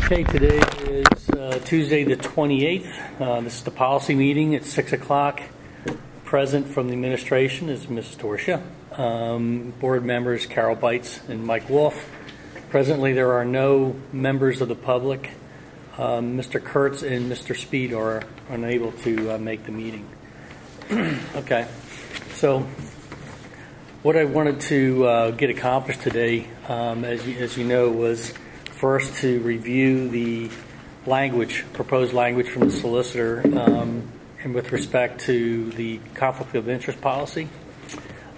Okay, today is Tuesday the 28th. This is the policy meeting at 6 o'clock. Present from the administration is Mrs. Torsia. Board members Carol Bites and Mike Wolf. Presently there are no members of the public. Mr. Kurtz and Mr. Speed are unable to make the meeting. Okay, so what I wanted to get accomplished today, as you know, was first to review the proposed language from the solicitor, and with respect to the conflict of interest policy.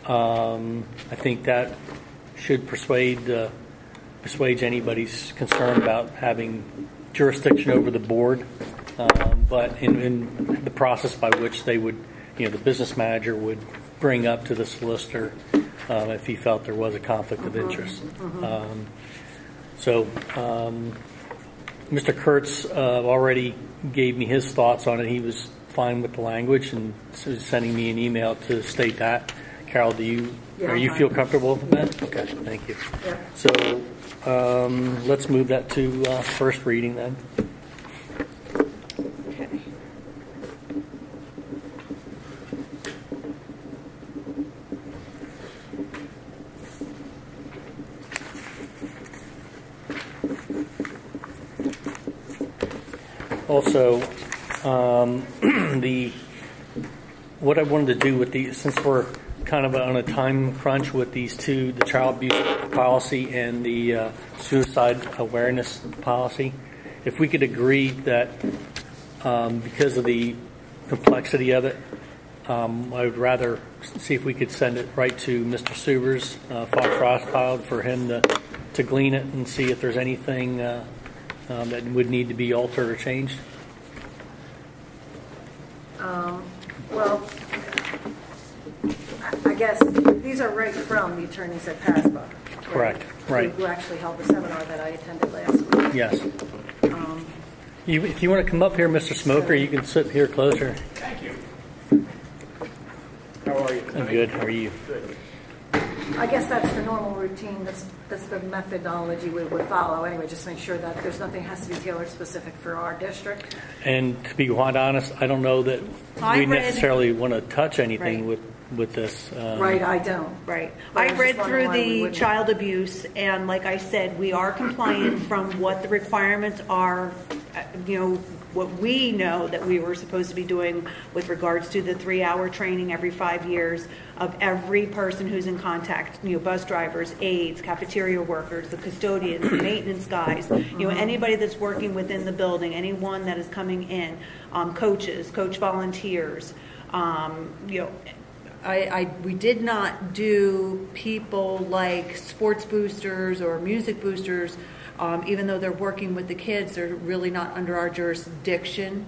I think that should assuage anybody's concern about having jurisdiction over the board, but in the process by which they would, the business manager would bring up to the solicitor if he felt there was a conflict of interest. So Mr. Kurtz already gave me his thoughts on it. He was fine with the language and sending me an email to state that. Carol, are you feel comfortable with that? Okay, thank you. Yeah. So let's move that to first reading then. Okay. Also, what I wanted to do with since we're kind of on a time crunch with these two, the child abuse policy and the suicide awareness policy, if we could agree that because of the complexity of it, I would rather see if we could send it right to Mr. Subers, Fox Rothschild, for him to glean it and see if there's anything that would need to be altered or changed. Well, I guess these are right from the attorneys at PASPA. Correct. Right. Who actually held the seminar that I attended last week. Yes. If you want to come up here, Mr. Smoker, you can sit here closer. Thank you. How are you? I'm good. How are you? Good. I guess that's the normal routine. That's the methodology we would follow anyway. Just make sure that there's nothing has to be tailored specific for our district. And to be quite honest, I don't know that we necessarily want to touch anything with this. Right, I don't. Right. I read through the child abuse, and like I said, we are compliant from what the requirements are, what we know that we were supposed to be doing with regards to the 3-hour training every 5 years of every person who's in contact, bus drivers, aides, cafeteria workers, the custodians, the maintenance guys, anybody that's working within the building, anyone that is coming in, coaches, coach volunteers, we did not do people like sports boosters or music boosters, even though they're working with the kids, they're really not under our jurisdiction,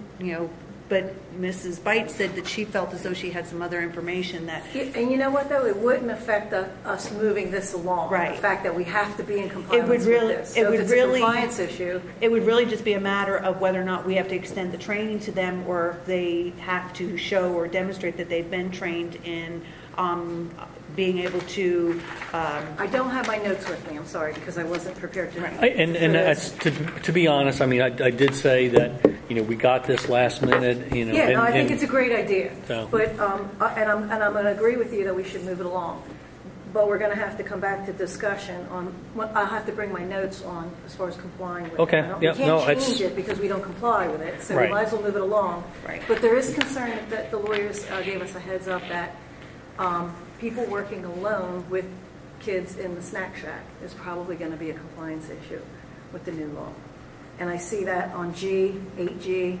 But Mrs. Bites said that she felt as though she had some other information that... And you know what, though? It wouldn't affect us moving this along. Right. The fact that we have to be in compliance with this. So if it's a compliance issue... It would really just be a matter of whether or not we have to extend the training to them, or if they have to show or demonstrate that they've been trained in being able to... I don't have my notes with me, I'm sorry, because I wasn't prepared to... To be honest, I did say that, we got this last minute, I think it's a great idea. So. But, and I'm going to agree with you that we should move it along. But we're going to have to come back to discussion on, I'll have to bring my notes on as far as complying with okay. it. We can't change it because we don't comply with it, so we might as well move it along. Right. But there is concern that the lawyers gave us a heads up that people working alone with kids in the snack shack is probably going to be a compliance issue with the new law. And I see that on G, 8G.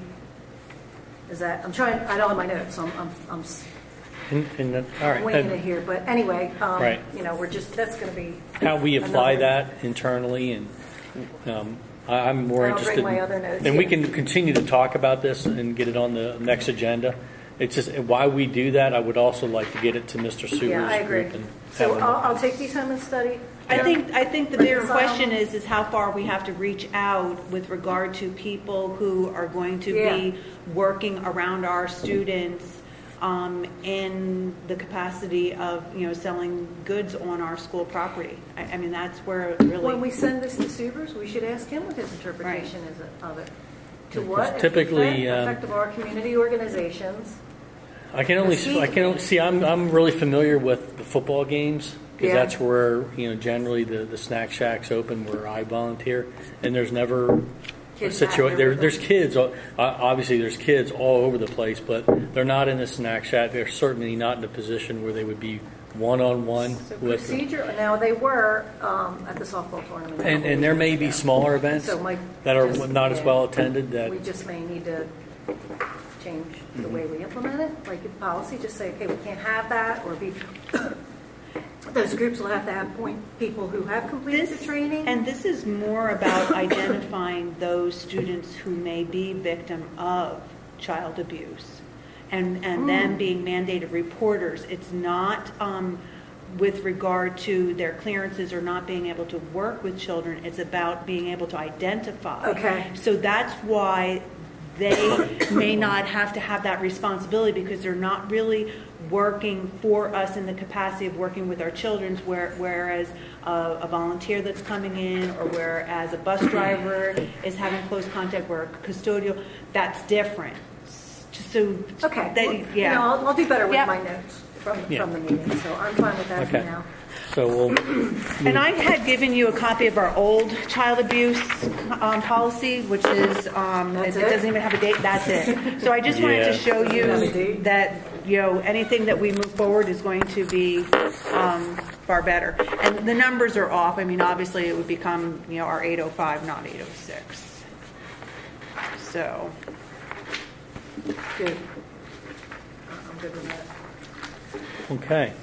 I'm trying, I don't have my notes, so I'm all right. winging it here. But anyway, right. That's going to be how we apply that internally, and I'm more interested. Bring my other notes. And we can continue to talk about this and get it on the next agenda. It's just why we do that. I would also like to get it to Mr. Sewer's Yeah, I agree. group. So I'll take these home and study. I think the bigger question is how far we have to reach out with regard to people who are going to be working around our students in the capacity of, selling goods on our school property. I mean, that's where it really... When we send this to Subers, we should ask him what his interpretation is of it. To what typically effect of our community organizations. I can only see. I'm really familiar with the football games because that's where generally the snack shacks open where I volunteer, and there's never a situation. There's kids. Obviously, there's kids all over the place, but they're not in the snack shack. They're certainly not in a position where they would be one-on-one with procedure. Now they were at the softball tournament, and there may be smaller events that are not as well attended. That we just may need to change the way we implement it. Like the policy, just say, okay, we can't have that, or those groups will have to have people who have completed the training. And this is more about identifying those students who may be victim of child abuse. And them being mandated reporters. It's not with regard to their clearances or not being able to work with children. It's about being able to identify. Okay. So that's why they may not have to have that responsibility, because they're not really working for us in the capacity of working with our children, whereas a volunteer that's coming in, or whereas a bus driver is having close contact, where a custodial, that's different. So okay, I'll do better with my notes from the meeting, so I'm fine with that for now. So we'll. And I had given you a copy of our old child abuse policy, which is it doesn't even have a date. That's it. So I just wanted to show you that anything that we move forward is going to be far better. And the numbers are off. I mean, obviously it would become our 805, not 806. So. Good. I'm good with that. Okay.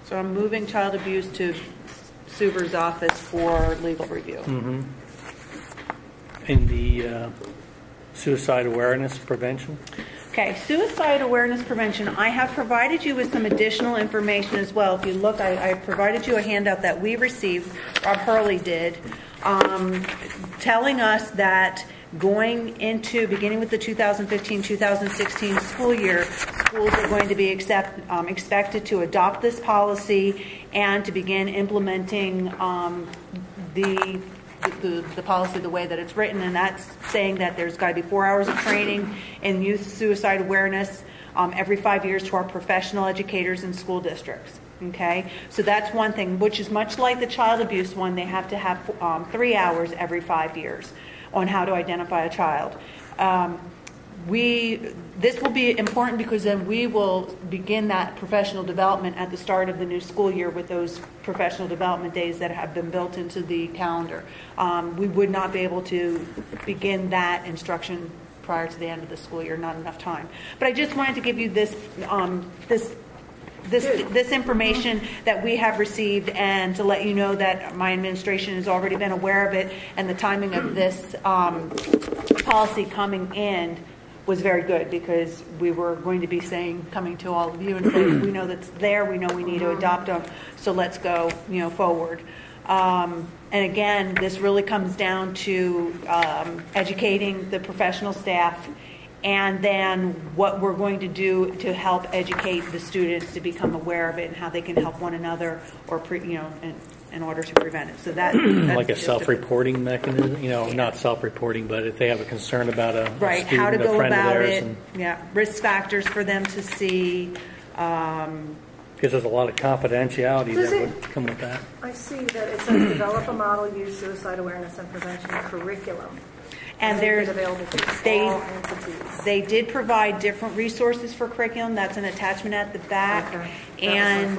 So I'm moving child abuse to Suber's office for legal review. Mm-hmm. In the suicide awareness prevention? Okay, suicide awareness prevention. I have provided you with some additional information as well. If you look, I provided you a handout that we received, Rob Hurley did, telling us that beginning with the 2015-2016 school year, schools are going to be expected to adopt this policy and to begin implementing the policy the way that it's written, and that's saying that there's got to be 4 hours of training in youth suicide awareness every 5 years to our professional educators in school districts. Okay, so that's one thing, which is much like the child abuse one. They have to have 3 hours every 5 years on how to identify a child. This will be important because then we will begin that professional development at the start of the new school year with those professional development days that have been built into the calendar. We would not be able to begin that instruction prior to the end of the school year, not enough time. But I just wanted to give you this information that we have received, and to let you know that my administration has already been aware of it, and the timing of this policy coming in was very good, because we were going to be coming to all of you and saying, we know that's there, we know we need to adopt them, so let's go forward. And again, this really comes down to educating the professional staff, and then what we're going to do to help educate the students to become aware of it and how they can help one another, or in order to prevent it. So that's like a self-reporting mechanism, not self-reporting, but if they have a concern about a student, how to go about it, and risk factors for them to see. Because there's a lot of confidentiality that would come with that. I see that it says develop a model youth suicide awareness and prevention curriculum. And there's available to all entities. They did provide different resources for curriculum. That's an attachment at the back. Okay. And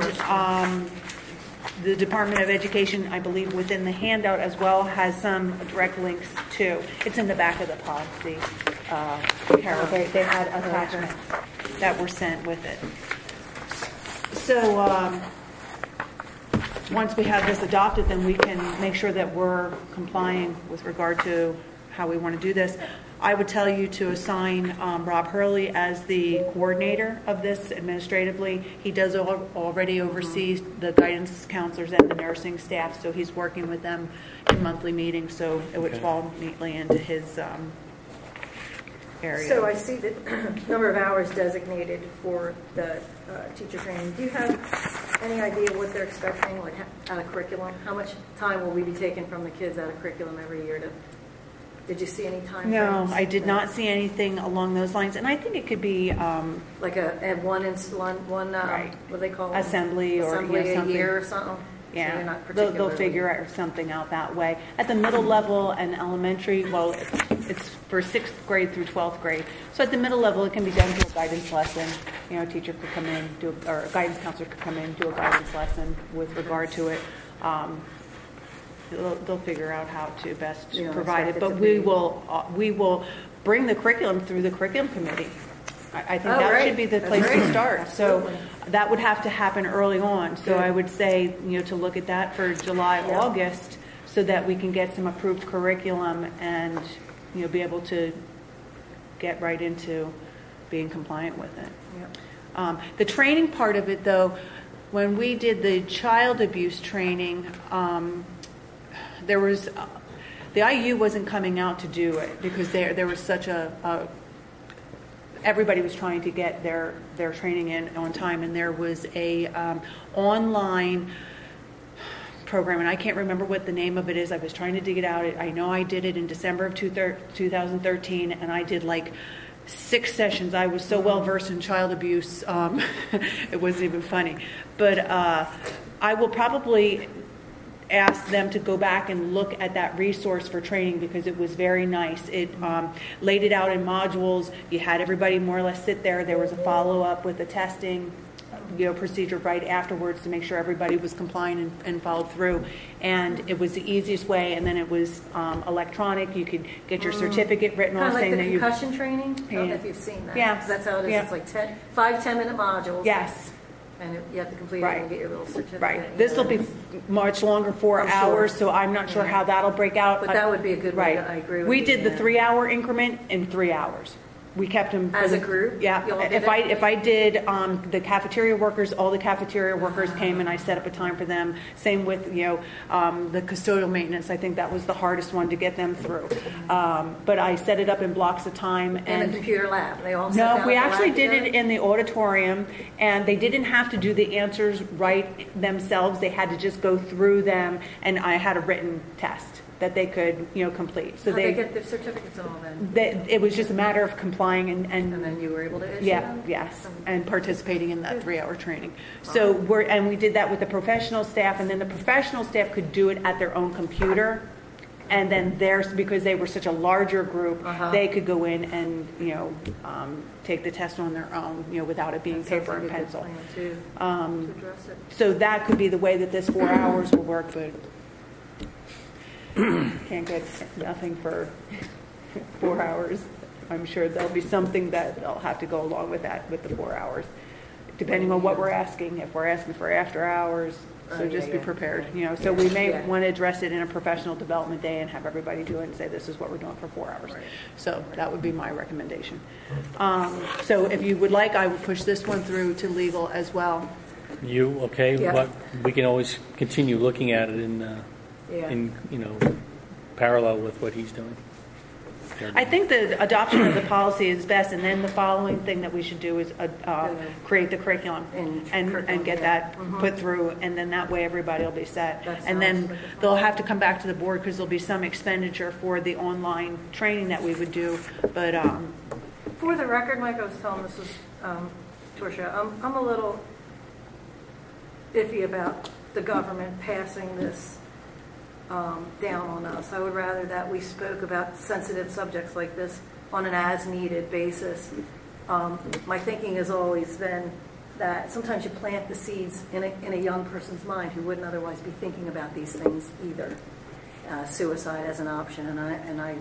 the Department of Education, I believe, within the handout as well, has some direct links too. It's in the back of the policy, Carol. They had attachments that were sent with it. So once we have this adopted, then we can make sure that we're complying with regard to how we want to do this. I would tell you to assign Rob Hurley as the coordinator of this administratively. He does already oversee the guidance counselors and the nursing staff, so he's working with them in monthly meetings, so it would fall neatly into his area. So I see the number of hours designated for the teacher training. Do you have any idea what they're expecting, like out of curriculum? How much time will we be taking from the kids out of curriculum every year? Did you see any time No, frames? I did not see anything along those lines, and I think it could be Like one Right. what do they call it? Assembly or, Assembly you know, a year or something? So yeah, they're not they'll particularly- figure out something out that way. At the middle level and elementary, well, it's for 6th grade through 12th grade. So at the middle level, it can be done through a guidance lesson. You know, a teacher could come in, or a guidance counselor could come in, do a guidance lesson with regard to it. They'll figure out how to best You don't provide it, expect it but to we will bring the curriculum through the curriculum committee. I think Oh, that right. should be the That's place right. to start. Absolutely. So that would have to happen early on. So Good. I would say, you know, to look at that for July, Yeah. August, so that we can get some approved curriculum and, you know, be able to get right into being compliant with it. Yep. The training part of it, though, when we did the child abuse training, there was the IU wasn't coming out to do it because there was such everybody was trying to get their training in on time, and there was a online program, and I can't remember what the name of it is. I was trying to dig it out. I know I did it in December of 2013, and I did like 6 sessions. I was so well versed in child abuse, it wasn't even funny. But I will probably ask them to go back and look at that resource for training because it was very nice. It laid it out in modules. You had everybody more or less sit there. There was a follow-up with the testing, you know, procedure right afterwards to make sure everybody was compliant and followed through. And it was the easiest way. And then it was electronic. You could get your certificate written Kind on of like saying the that you. concussion training? I don't know Yeah. if you've seen that. Yeah. 'Cause that's how it is. Yeah. It's like 5-10-minute modules. Yes. And you have to complete it Right. and get your little certificate. Right. This will be much longer, 4 I'm sure. hours, so I'm not sure how that'll break out. But that would be a good way Right. to- I agree with We you, did the yeah. 3-hour increment in 3 hours. We kept them. As a group? Yeah. You all did If it? I did the cafeteria workers, all the cafeteria workers came and I set up a time for them. Same with, you know, the custodial maintenance. I think that was the hardest one to get them through. But I set it up in blocks of time. And the computer lab, they all sat No, down we at the actually lab did together? it in the auditorium, and they didn't have to do the answers right themselves. They had to just go through them, and I had a written test that they could, you know, complete. So How'd they get their certificates and all then? it was just a matter of complying And then you were able to issue yeah, them? yes, and participating in that 3-hour training. So we did that with the professional staff, and then the professional staff could do it at their own computer. And then because they were such a larger group, they could go in and, you know, take the test on their own, you know, without it being That sounds paper like and a good pencil. plan, too, to address it. So that could be the way that this 4 hours will work, but can't get nothing for 4 hours. I'm sure there'll be something that'll have to go along with that, with the 4 hours, depending on what we're asking. If we're asking for after hours, so just be prepared, you know. So we may want to address it in a professional development day and have everybody do it and say, this is what we're doing for 4 hours. So that would be my recommendation. So if you would like, I would push this one through to legal as well. You, okay? Yeah. But we can always continue looking at it in you know, parallel with what he's doing. I think the adoption of the policy is best, and then the following thing that we should do is create the curriculum and get that put through, and then that way everybody will be set. That And sounds then like a plan. they'll have to come back to the board because there'll be some expenditure for the online training that we would do, but For the record, Mike, I was telling Mrs. Torsia, I'm a little iffy about the government passing this down on us. I would rather that we spoke about sensitive subjects like this on an as-needed basis. My thinking has always been that sometimes you plant the seeds in a young person's mind who wouldn't otherwise be thinking about these things either. Suicide as an option, and I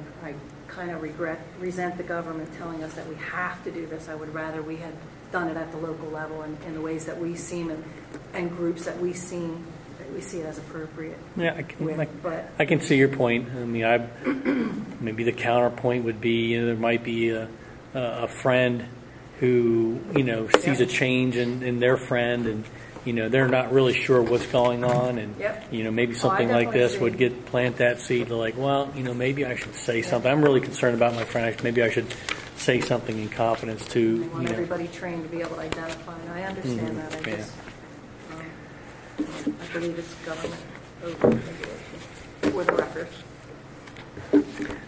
kind of resent the government telling us that we have to do this. I would rather we had done it at the local level and in the ways that we seem and groups that we see it as appropriate. Yeah, But I can see your point. I mean, maybe the counterpoint would be, you know, there might be a friend who, you know, sees a change in their friend, and you know, they're not really sure what's going on, and you know, maybe something like this would plant that seed to like, well, you know, maybe I should say something. I'm really concerned about my friend. Maybe I should say something in confidence to, They want everybody trained to be able to identify, and I understand that. I yeah. just, I believe it's government over-regulation for the record.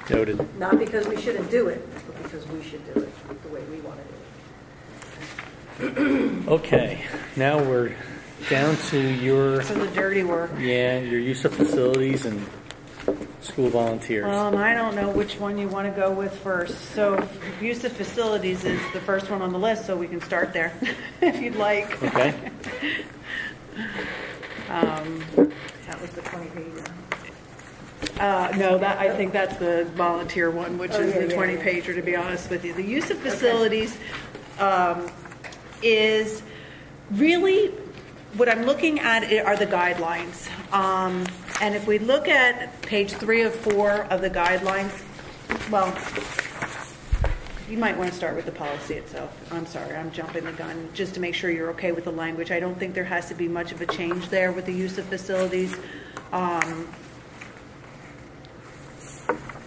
Noted. Not because we shouldn't do it, but because we should do it the way we want to do it. Okay, now we're down to your, So the dirty work. your use of facilities and school volunteers. I don't know which one you want to go with first. So use of facilities is the first one on the list, so we can start there if you'd like. Okay. That was the 20-page. No, I think that's the volunteer one, which is the 20-pager, to be honest with you. The use of facilities is really, what I'm looking at are the guidelines. And if we look at page 3 of 4 of the guidelines, well, you might want to start with the policy itself. I'm sorry, I'm jumping the gun, just to make sure you're okay with the language. I don't think there has to be much of a change there with the use of facilities.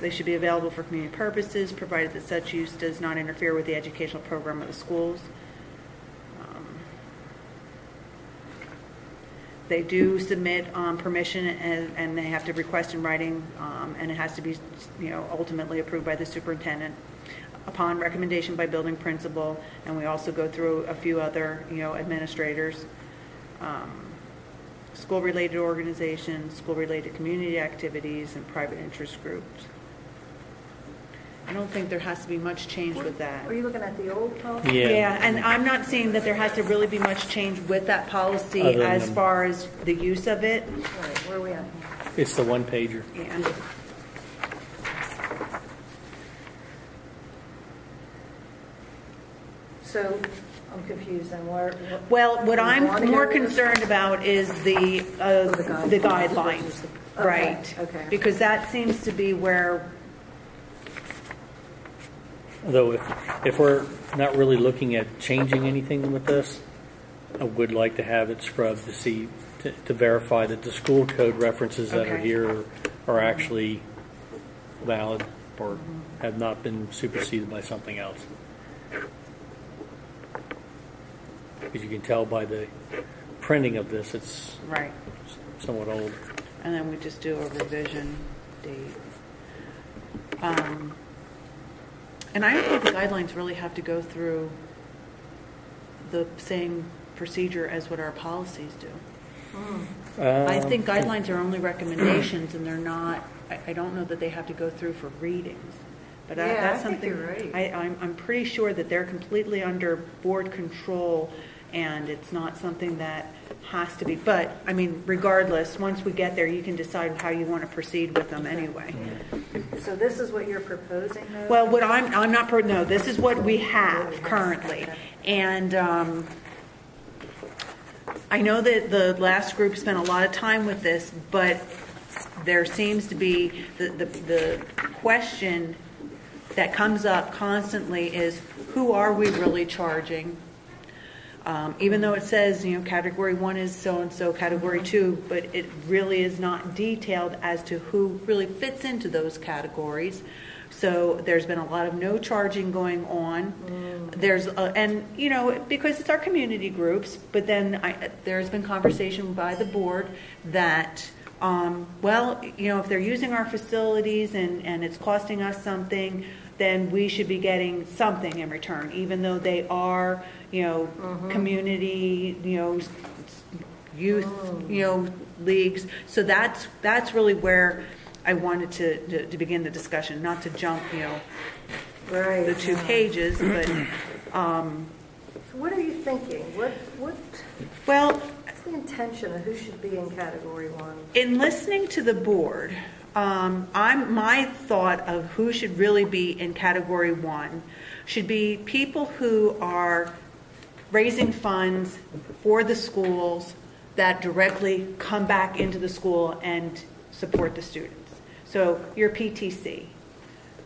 They should be available for community purposes, provided that such use does not interfere with the educational program of the schools. They do submit permission, and they have to request in writing, and it has to be, ultimately approved by the superintendent upon recommendation by building principal. And we also go through a few other, administrators, school-related organizations, school-related community activities, and private interest groups. I don't think there has to be much change with that. Are you looking at the old policy? Yeah. And I'm not seeing that there has to really be much change with that policy Other as than- far as the use of it. All right, where are we at? It's the one-pager. Yeah. So I'm confused on where. Well, what you I'm wanna more go with? concerned about is the guidelines, versus the- right? Okay. Because that seems to be where, Although if we're not really looking at changing anything with this, I would like to have it scrubbed to see, to verify that the school code references that are Okay. here are actually valid or have not been superseded by something else. Because you can tell by the printing of this, it's right, somewhat old. and then we just do a revision date. And I don't think the guidelines really have to go through the same procedure as what our policies do. I think guidelines are only recommendations, and they're not, I don't know that they have to go through for readings. But Yeah, that's I think something, you're right. I'm pretty sure that they're completely under board control, and it's not something that has to be. But, I mean, regardless, once we get there, you can decide how you want to proceed with them anyway. So this is what you're proposing, though? Well, what I'm not, no, this is what we have currently. And I know that the last group spent a lot of time with this, but there seems to be the question that comes up constantly is, who are we really charging? Even though it says, category 1 is so-and-so, category 2, but it really is not detailed as to who really fits into those categories. So there's been a lot of no charging going on. There's, because it's our community groups, but then there's been conversation by the board that, if they're using our facilities and it's costing us something, then we should be getting something in return, even though they are, community, youth, leagues. So that's really where I wanted to begin the discussion, not to jump, Right. the 2 pages, but, So what are you thinking? What's the intention of who should be in category 1? in listening to the board, my thought of who should really be in category 1 should be people who are raising funds for the schools that directly come back into the school and support the students. So your PTC,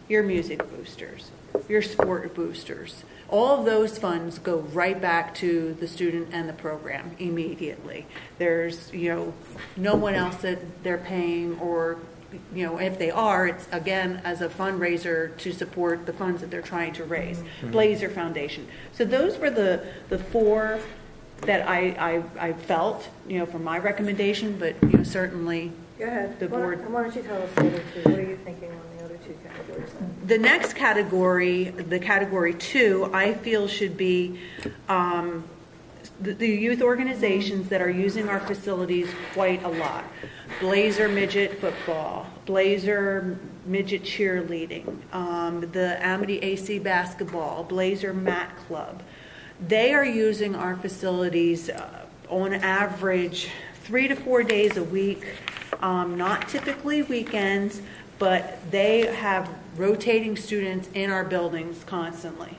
your music boosters, your sport boosters, all of those funds go right back to the student and the program immediately. There's, no one else that they're paying or if they are, it's again as a fundraiser to support the funds that they're trying to raise. Blazer Foundation. So those were the four that I felt, from my recommendation, but certainly Go ahead. the board. Why don't you tell us the other two? What are you thinking on the other two categories? The next category, the category 2, I feel should be the youth organizations that are using our facilities quite a lot. Blazer midget football, Blazer midget cheerleading, the Amity AC basketball, Blazer mat club. They are using our facilities on average 3 to 4 days a week, not typically weekends, but they have rotating students in our buildings constantly.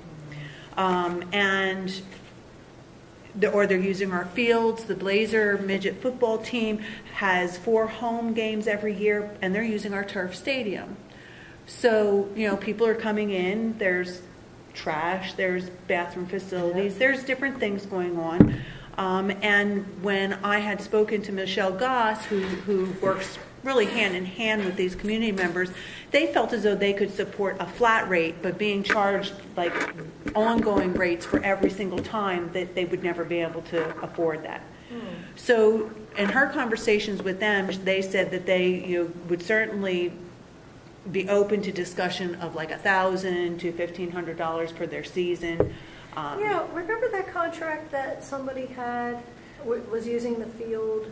Or they're using our fields. The Blazer midget football team has 4 home games every year, and they're using our turf stadium. So, people are coming in, there's trash, there's bathroom facilities, there's different things going on. And when I had spoken to Michelle Goss, who works really hand in hand with these community members, they felt as though they could support a flat rate, but being charged like ongoing rates for every single time, that they would never be able to afford that. So in her conversations with them, they said that they would certainly be open to discussion of like $1,000 to $1,500 per their season. Remember that contract that somebody had, was using the field?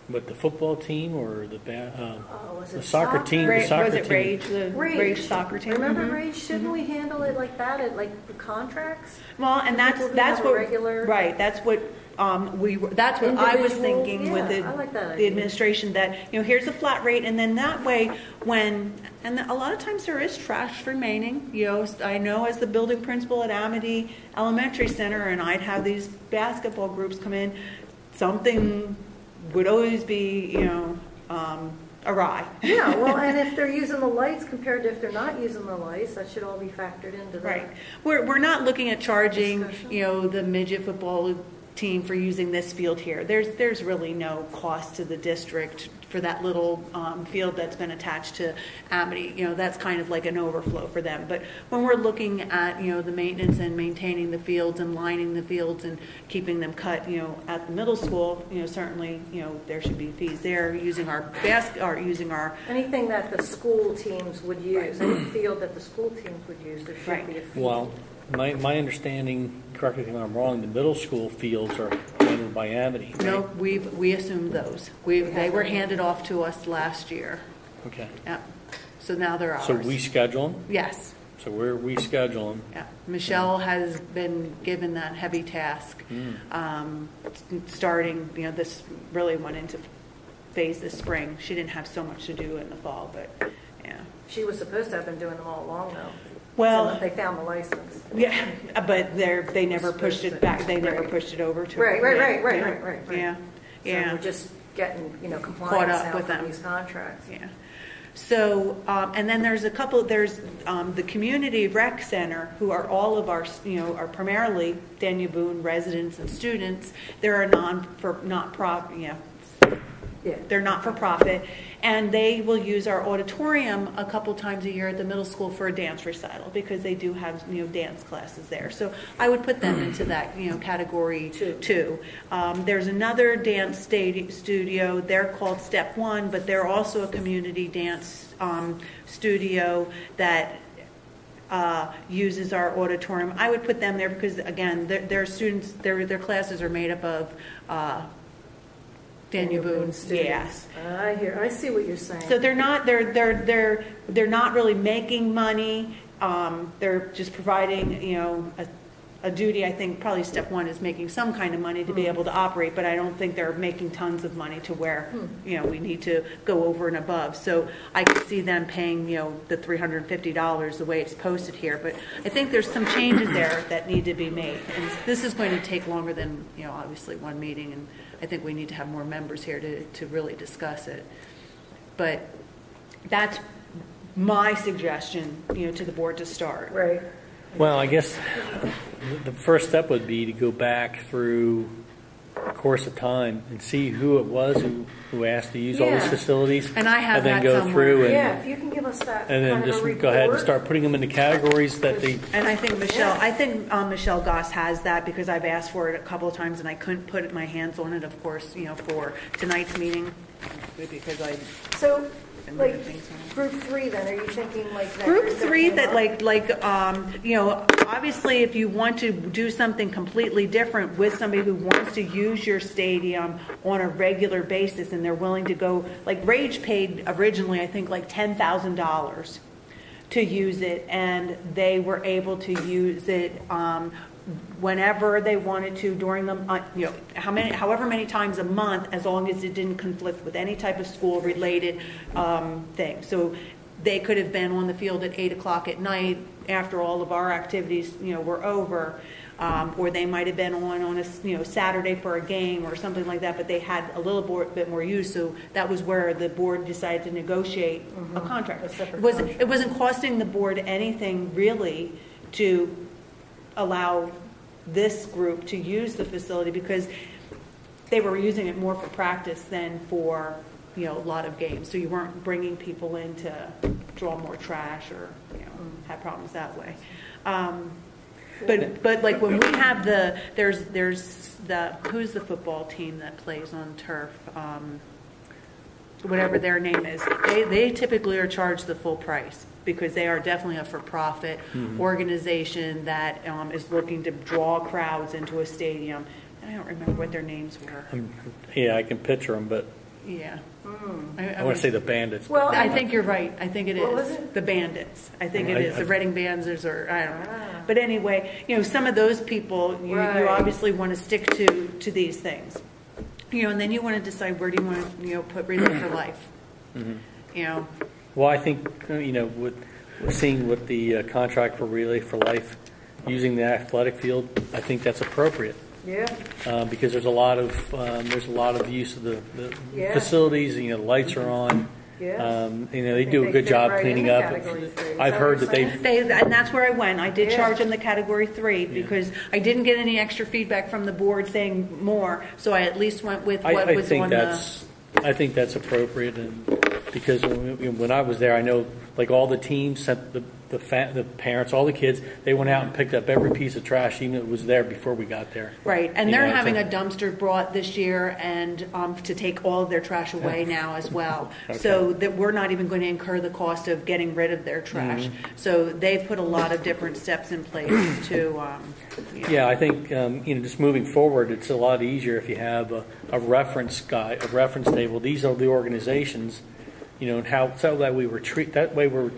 But the football team or the Was it soccer team? The soccer was it team. Rage, the Rage soccer team? Remember Rage? Shouldn't we handle it like that, at like the contracts? Well, and that's have what a regular right. That's what that's what I was thinking with I like that the idea. administration, that here's a flat rate, and then that way and a lot of times there is trash remaining. I know as the building principal at Amity Elementary Center, and I'd have these basketball groups come in, something would always be awry. Yeah, well, and if they're using the lights compared to if they're not using the lights, that should all be factored into that. Right. We're not looking at charging Discussion. the midget football team for using this field here. There's really no cost to the district for that little field that's been attached to Amity. That's kind of like an overflow for them. But when we're looking at the maintenance and maintaining the fields and lining the fields and keeping them cut at the middle school, certainly there should be fees there. Using our Anything that the school teams would use, any field that the school teams would use, there should be a fee. Well, my understanding, correct me if I'm wrong, the middle school fields are handled by Amity. Right? No, we assumed those. They were handed off to us last year. Okay. Yeah. So now they're ours. So we schedule them? Yes. So we schedule them. Yeah. Michelle has been given that heavy task. Starting, this really went into phase this spring. She didn't have so much to do in the fall, but yeah. She was supposed to have been doing them all along, though. Well, So they found the license. yeah, but they never pushed it back. They never pushed it over to her. Right. Yeah. So we're just getting, compliance Caught up now with for them. these contracts. Yeah. So, and then there's the Community Rec Center, who are all of our, are primarily Daniel Boone residents and students. They're they're not for profit, and they will use our auditorium a couple times a year at the middle school for a dance recital, because they do have dance classes there. So I would put them into that category 2. There's another dance studio. They're called Step One, but they're also a community dance studio that uses our auditorium. I would put them there because, again, their students, their classes are made up of Daniel Boone students. I see what you're saying. So they're not really making money. They're just providing a duty. I think probably Step One is making some kind of money to be able to operate, but I don't think they're making tons of money to where we need to go over and above. So I could see them paying the $350 the way it's posted here, but I think there's some changes there that need to be made, and this is going to take longer than obviously one meeting, and I think we need to have more members here to really discuss it. But that's my suggestion to the board to start. Right. Well, I guess the first step would be to go back through, according course of time and see who it was who asked to use all these Yeah. facilities. And I have and then that go somewhere. through and, Yeah, if you can give us that and then kind of just a go ahead and report. start putting them into categories that they. And I think Michelle Goss has that because I've asked for it a couple of times and I couldn't put my hands on it, of course, for tonight's meeting because I. So, like, Things on it. group 3 then, are you thinking like that? Group group 3 came that up? obviously if you want to do something completely different with somebody who wants to use your stadium on a regular basis and they're willing to go, like Rage paid originally, I think like $10,000 to use it and they were able to use it whenever they wanted to during the however many times a month, as long as it didn't conflict with any type of school related thing. So they could have been on the field at 8:00 at night after all of our activities were over, or they might have been on a Saturday for a game or something like that, but they had a little bit more use. So that was where the board decided to negotiate a contract. It wasn't costing the board anything really to allow this group to use the facility because they were using it more for practice than for a lot of games. So you weren't bringing people in to draw more trash or have problems that way. But like when we have there's who's the football team that plays on turf, whatever their name is, they typically are charged the full price because they are definitely a for-profit organization that is looking to draw crowds into a stadium. I don't remember what their names were. Yeah, I can picture them, but Yeah. I want to say the Bandits. Well, I think you're right. I think it What was is. it? The Bandits. I think it I- is. The Reading Bandits or I don't know. Ah. But anyway, some of those people, you Right. obviously want to stick to these things. And then you want to decide where do you want to, put Relay for Life. Well, I think, with we're seeing with the contract for Relay for Life using the athletic field, I think that's appropriate. Yeah, Because there's a lot of use of the Yeah. facilities, the lights are on. yes. They do a good fit job right cleaning into up. category 3. Is I've that heard what that you're saying? And that's where I went. I did Yeah. charge them the category 3 because I didn't get any extra feedback from the board saying more. So I at least went with what I was think on I think that's appropriate, and because when I was there, I know like all the teams sent the parents, all the kids, they went out and picked up every piece of trash, even if it was there before we got there. Right, and You they're know, having so- a dumpster brought this year and to take all of their trash away now as well. Okay. So that we're not even going to incur the cost of getting rid of their trash. So they've put a lot of different steps in place to. Yeah, I think just moving forward, it's a lot easier if you have a reference guide, a reference table. These are the organizations, and how so that we're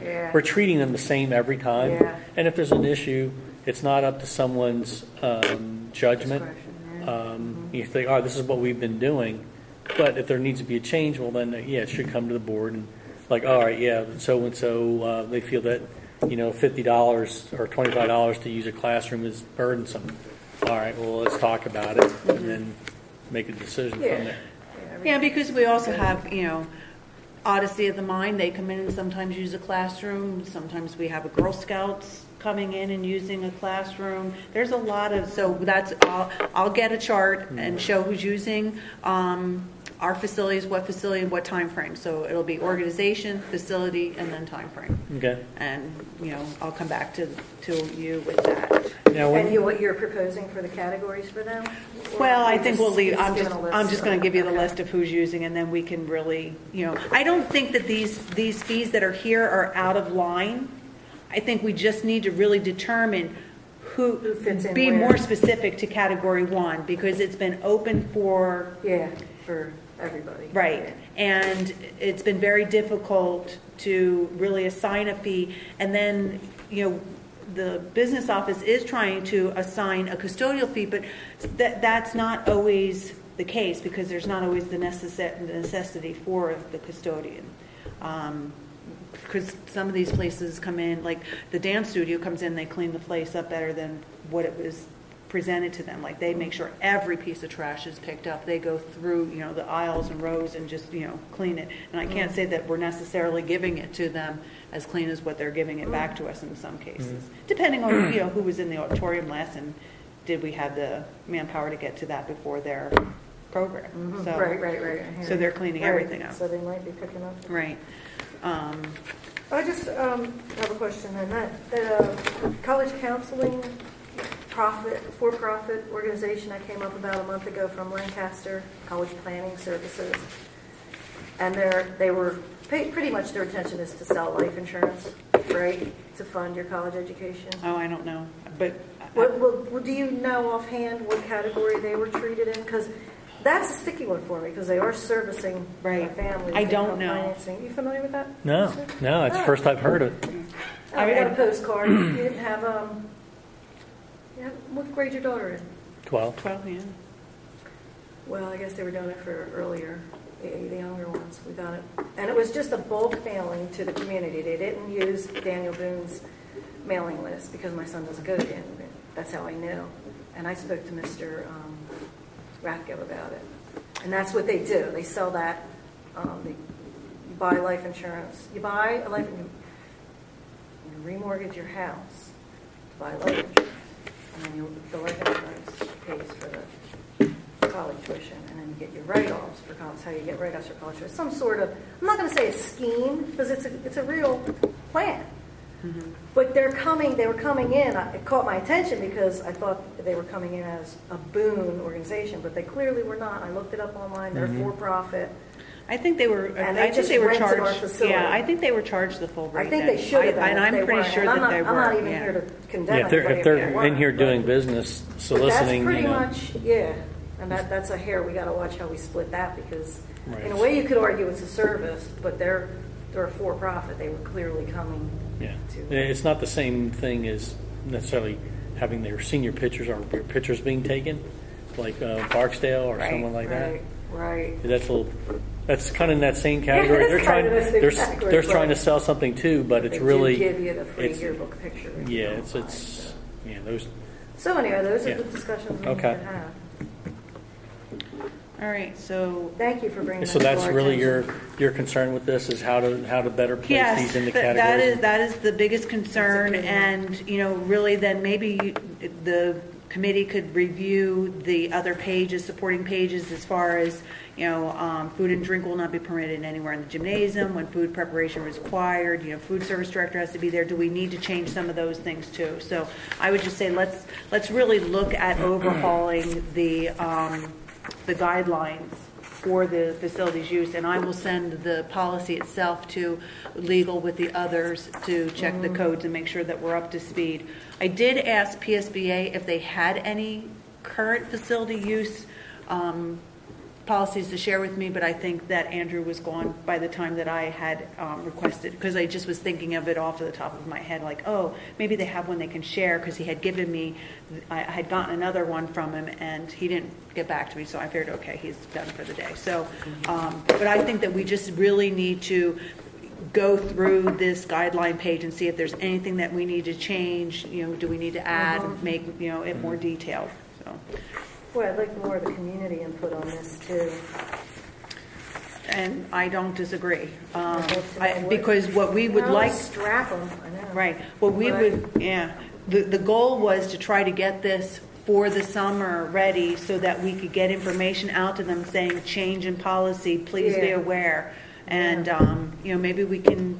Yeah. we're treating them the same every time. Yeah. And if there's an issue, it's not up to someone's judgment. Discretion, yeah. You think, this is what we've been doing. But if there needs to be a change, well, then it should come to the board and like, all right, yeah, so and so they feel that $50 or $25 to use a classroom is burdensome. All right, well, let's talk about it and then make a decision Yeah. from there. Yeah, because we also have, Odyssey of the Mind. They come in and sometimes use a classroom. Sometimes we have a Girl Scouts coming in and using a classroom. There's a lot of, so that's, I'll get a chart and show who's using our facilities, what facility, and what time frame. So it'll be organization, facility, and then time frame. Okay. And, I'll come back to you with that. Now, And what you're proposing for the categories for them? Or Well, I you think just- we'll leave, you I'm given a list? just going to give you the Okay. list of who's using, and then we can really, I don't think that these fees that are here are out of line. I think we just need to really determine Who fits in be where. more specific to category 1, because it's been open for, Yeah, for everybody. right, and it's been very difficult to really assign a fee, and then, the business office is trying to assign a custodial fee, but that's not always the case because there's not always the necessity for the custodian. Because some of these places come in, like the dance studio comes in, they clean the place up better than what it was presented to them. Like they make sure every piece of trash is picked up. They go through, the aisles and rows and just, clean it. And I can't say that we're necessarily giving it to them as clean as what they're giving it back to us in some cases. Depending on, who was in the auditorium last and did we have the manpower to get to that before their program. So, Right. I hear so you. they're cleaning Right, everything up. So they might be picking up. Right. I just have a question on that college counseling for-profit organization I came up about a month ago from Lancaster College Planning Services, and they were pretty much their intention is to sell life insurance, right, to fund your college education. Oh, I don't know, but Well, do you know offhand what category they were treated in? Because that's a sticky one for me, because they are servicing Right. families. I with don't income know. financing. You familiar with that? No, it's the first I've heard it. Oh, we got a postcard. You didn't have, what grade your daughter in? 12. 12, yeah. Well, I guess they were doing it for earlier, the younger ones. We got it. And it was just a bulk mailing to the community. They didn't use Daniel Boone's mailing list because my son doesn't go to Daniel Boone. That's how I knew. And I spoke to Mr. Rathko about it. And that's what they do. They sell that. You buy life insurance. You buy a life insurance. You remortgage your house to buy life insurance. And then the life insurance pays for the college tuition. And then you get your write-offs for college. That's how you get write-offs for college tuition. Some sort of, I'm not going to say a scheme, because it's a real plan. Mm-hmm. But they were coming in. It caught my attention because I thought they were coming in as a Boone organization, but they clearly were not. I looked it up online. They're for-profit. I think they were. And I think they were rented our charged. facility. Yeah, I think they were charged the full rate. I think then. they should have been. And I'm pretty sure that they were. I'm not even yeah. here to condemn Yeah, anybody if they're they weren't, in here doing business, soliciting, But that's pretty much, yeah. And that's a hair. We got to watch how we split that, because Right. in a way you could argue it's a service, but they're a for-profit. They were clearly coming. Yeah, to. it's not the same thing as necessarily having their senior pictures or your pictures being taken, like Barksdale or Right, someone like that. Right. That's kind of in that same category. Yeah, They're trying to sell something too, but it's They really do give you the free yearbook picture. Yeah, it's those. So anyway, those are Yeah. the discussions we need Okay. to have. All right, so Thank you for bringing that So to that's our really attention. your concern with this is how to better place yes, these into that categories. that is the biggest concern, That's a good and really then maybe the committee could review the other pages, supporting pages, as far as food and drink will not be permitted anywhere in the gymnasium when food preparation is required. Food service director has to be there. Do we need to change some of those things too? So I would just say let's really look at overhauling the guidelines for the facilities use, and I will send the policy itself to legal with the others to check the codes and make sure that we're up to speed. I did ask PSBA if they had any current facility use policies to share with me, but I think that Andrew was gone by the time that I had requested, because I just was thinking of it off the top of my head, like, oh, maybe they have one they can share, because he had given me, I had gotten another one from him, and he didn't get back to me, so I figured, okay, he's done for the day. So, but I think that we just really need to go through this guideline page and see if there's anything that we need to change, do we need to add, make, it more detailed, so. Boy, I'd like more of the community input on this too. And I don't disagree, what- because what we would like, Strap them, I know. right, what we would, the goal was to try to get this for the summer ready so that we could get information out to them saying change in policy, please be Yeah. aware. And, maybe we can,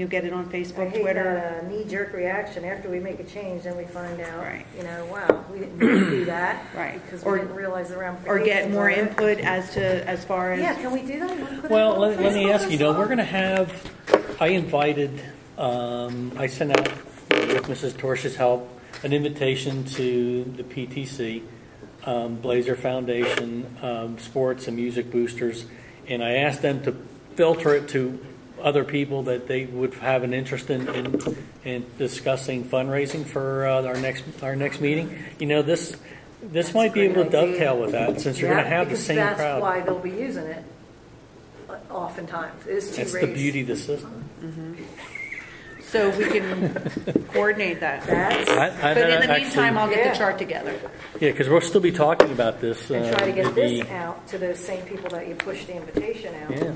get it on I Facebook, hate Twitter. that knee-jerk reaction after we make a change, then we find out, Right. wow, we didn't need to do that. Right. Because Or- we didn't realize the Or ramifications. get more of it. input as far as. Yeah, can we do that? You wanna put it Well, on let me Facebook ask you, as well? we're going to have, I invited, I sent out, with Mrs. Torsh's help, an invitation to the PTC, Blazer Foundation, Sports and Music Boosters, and I asked them to filter it to other people that they would have an interest in discussing fundraising for our next meeting. This might be a able to great idea. dovetail with that, since you're going to have the same Because crowd. that's why they'll be using it oftentimes, is to That's raise. the beauty of the system. So we can coordinate that. That's, But in the meantime, I'll get Yeah. the chart together. Yeah, because we'll still be talking about this. and try to get maybe- this out to those same people that you pushed the invitation out. Yeah.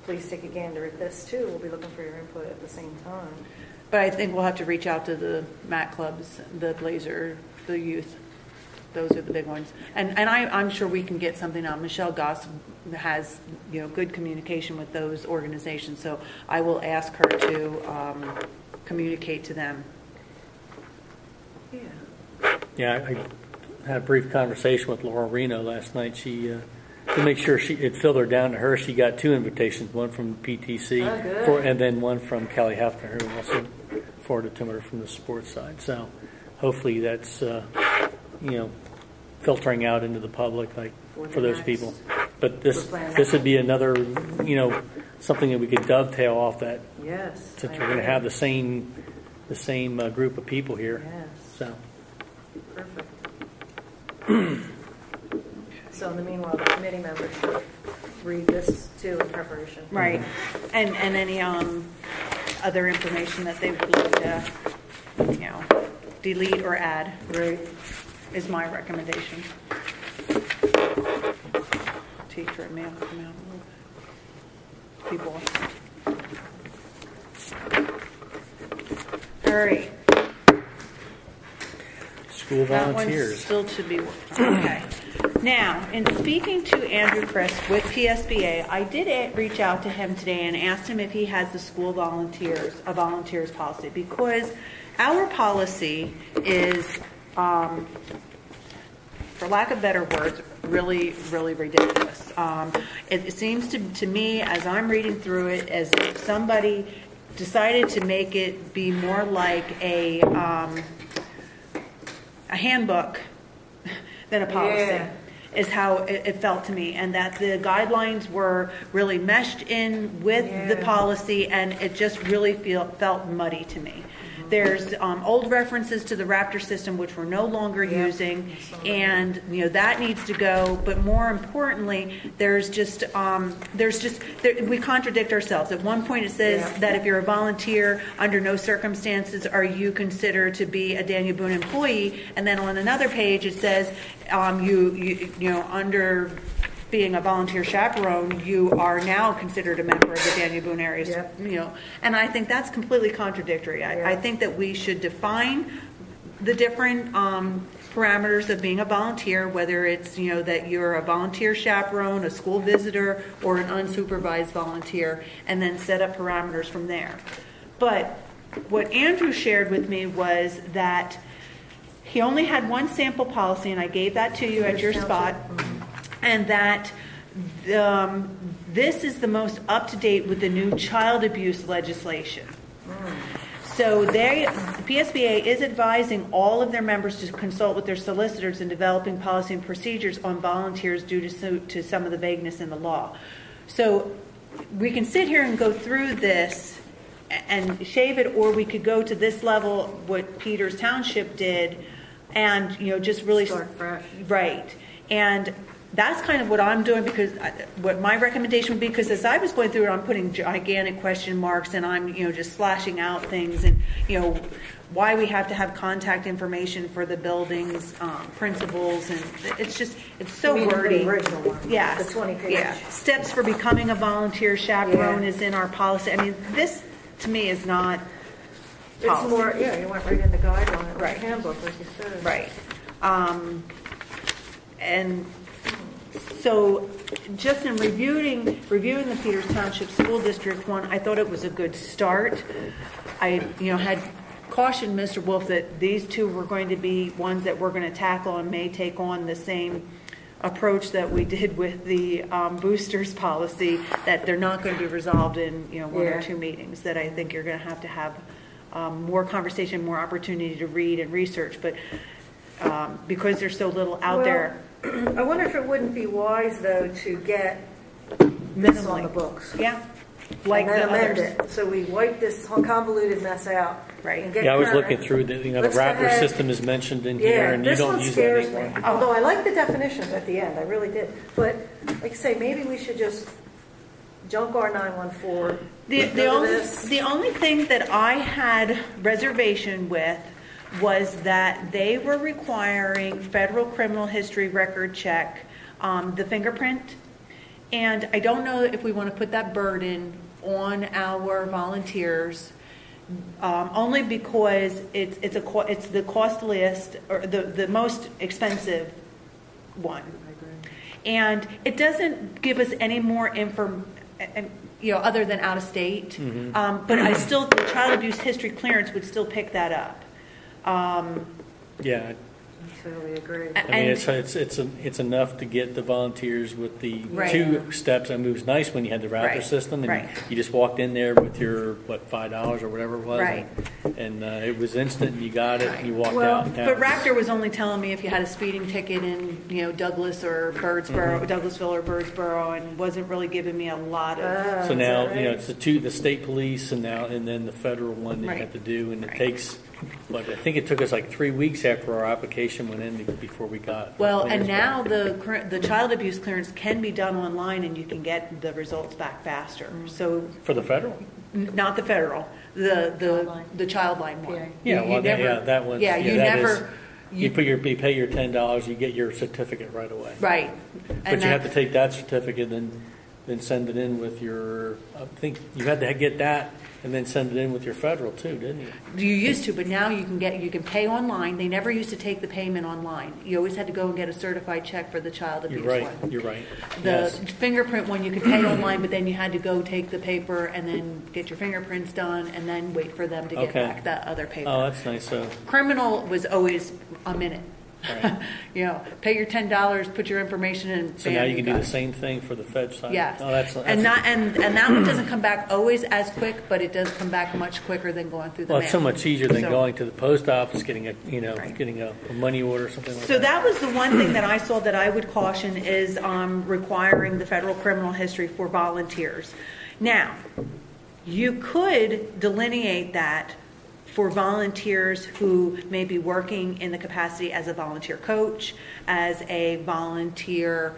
Please take a gander at this too. We'll be looking for your input at the same time. But I think we'll have to reach out to the MAC clubs, the Blazer, the youth. Those are the big ones. And I'm sure we can get something out. Michelle Goss has, good communication with those organizations, so I will ask her to communicate to them. Yeah, I had a brief conversation with Laura Reno last night. She, to make sure it filtered down to her, she got 2 invitations, one from PTC and then one from Kelly Hefner, who also forwarded to her from the sports side. So hopefully that's, filtering out into the public, like for those people. But this would be another, something that we could dovetail off that. Yes. Since we're going to have the same group of people here. Yes. So. Perfect. So in the meanwhile, the committee members should read this too in preparation. Right. And any other information that they would like to, delete or add. Right. Is my recommendation. Teacher and mail come out a little bit. People. All right. School That volunteers. one's still to be worked on. Okay. Now, in speaking to Andrew Chris with PSBA, I did reach out to him today and asked him if he has the school volunteers policy, because our policy is, for lack of better words, really, really ridiculous. It seems to me, as I'm reading through it, as if somebody decided to make it be more like a handbook than a policy, is how it felt to me, and that the guidelines were really meshed in with the policy, and it just really felt muddy to me. There's old references to the Raptor system, which we're no longer using, and that needs to go. But more importantly, we contradict ourselves. At one point, it says that if you're a volunteer, under no circumstances are you considered to be a Daniel Boone employee, and then on another page it says under being a volunteer chaperone, you are now considered a member of the Daniel Boone area. And I think that's completely contradictory. I think that we should define the different parameters of being a volunteer, whether it's that you're a volunteer chaperone, a school visitor, or an unsupervised volunteer, and then set up parameters from there. But what Andrew shared with me was that he only had one sample policy, and I gave that to you at your spot. And that this is the most up-to-date with the new child abuse legislation. So the PSBA is advising all of their members to consult with their solicitors in developing policy and procedures on volunteers due to some of the vagueness in the law. So we can sit here and go through this and shave it, or we could go to this level, what Peters Township did, and just really start fresh. Right. And that's kind of what I'm doing, because what my recommendation would be, because as I was going through it, I'm putting gigantic question marks, and I'm just slashing out things, and why we have to have contact information for the buildings, principals, and it's so wordy. The original one. Yeah, the 20-page. Yeah, steps for becoming a volunteer chaperone is in our policy. I mean, this to me is not policy. It's more, you went right in the guideline, right? Handbook, like you said. Right. And so just in reviewing the Peters Township School District one, I thought it was a good start. I had cautioned Mr. Wolf that these two were going to be ones that we're going to tackle and may take on the same approach that we did with the boosters policy, that they're not going to be resolved in one or two meetings, that I think you're going to have more conversation, more opportunity to read and research, but because there's so little out there. I wonder if it wouldn't be wise, though, to get this on the books. Yeah. Like and then the amend others. it. So we wipe this convoluted mess out. Right. And get I was current. looking through the Raptor system is mentioned in here, and you this don't one use scares that anymore. me. Although I like the definitions at the end, I really did. But like I say, maybe we should just junk our 914. The only thing that I had reservation with was that they were requiring federal criminal history record check, the fingerprint. And I don't know if we want to put that burden on our volunteers only because it's the costliest or the most expensive one, and it doesn't give us any more other than out of state. But I still, the child abuse history clearance would still pick that up. Yeah. I totally agree. I mean, it's enough to get the volunteers with the 2 steps. I mean, it was nice when you had the Raptor system, and you just walked in there with your $5 or whatever it was, and it was instant, and you got it, and you walked out. But Raptor was only telling me if you had a speeding ticket in Douglas or Birdsboro, Douglasville or Birdsboro, and wasn't really giving me a lot of. So now it's the state police, and then the federal one that you have to do, and it takes. But I think it took us like 3 weeks after our application went in before we got. Well, and now the child abuse clearance can be done online, and you can get the results back faster. So for the federal, not the federal, the child line one. Yeah, that one. Yeah, you never. You pay your $10, you get your certificate right away. Right, but you have to take that certificate and then send it in with your. I think you had to get that. And then send it in with your federal too, didn't you? You used to, but now you can pay online. They never used to take the payment online. You always had to go and get a certified check for the child abuse one. You're right. The fingerprint one you could pay online, but then you had to go take the paper and then get your fingerprints done and then wait for them to get back that other paper. Oh, that's nice. So criminal was always a minute. Right. Pay your $10, put your information in. So now you can do the same thing for the Fed side. Yeah. Oh, that's and that one doesn't come back always as quick, but it does come back much quicker than going through the mail. It's so much easier than going to the post office, getting a money order or something like that. So that was the one thing that I saw that I would caution is requiring the federal criminal history for volunteers. Now, you could delineate that for volunteers who may be working in the capacity as a volunteer coach, as a volunteer,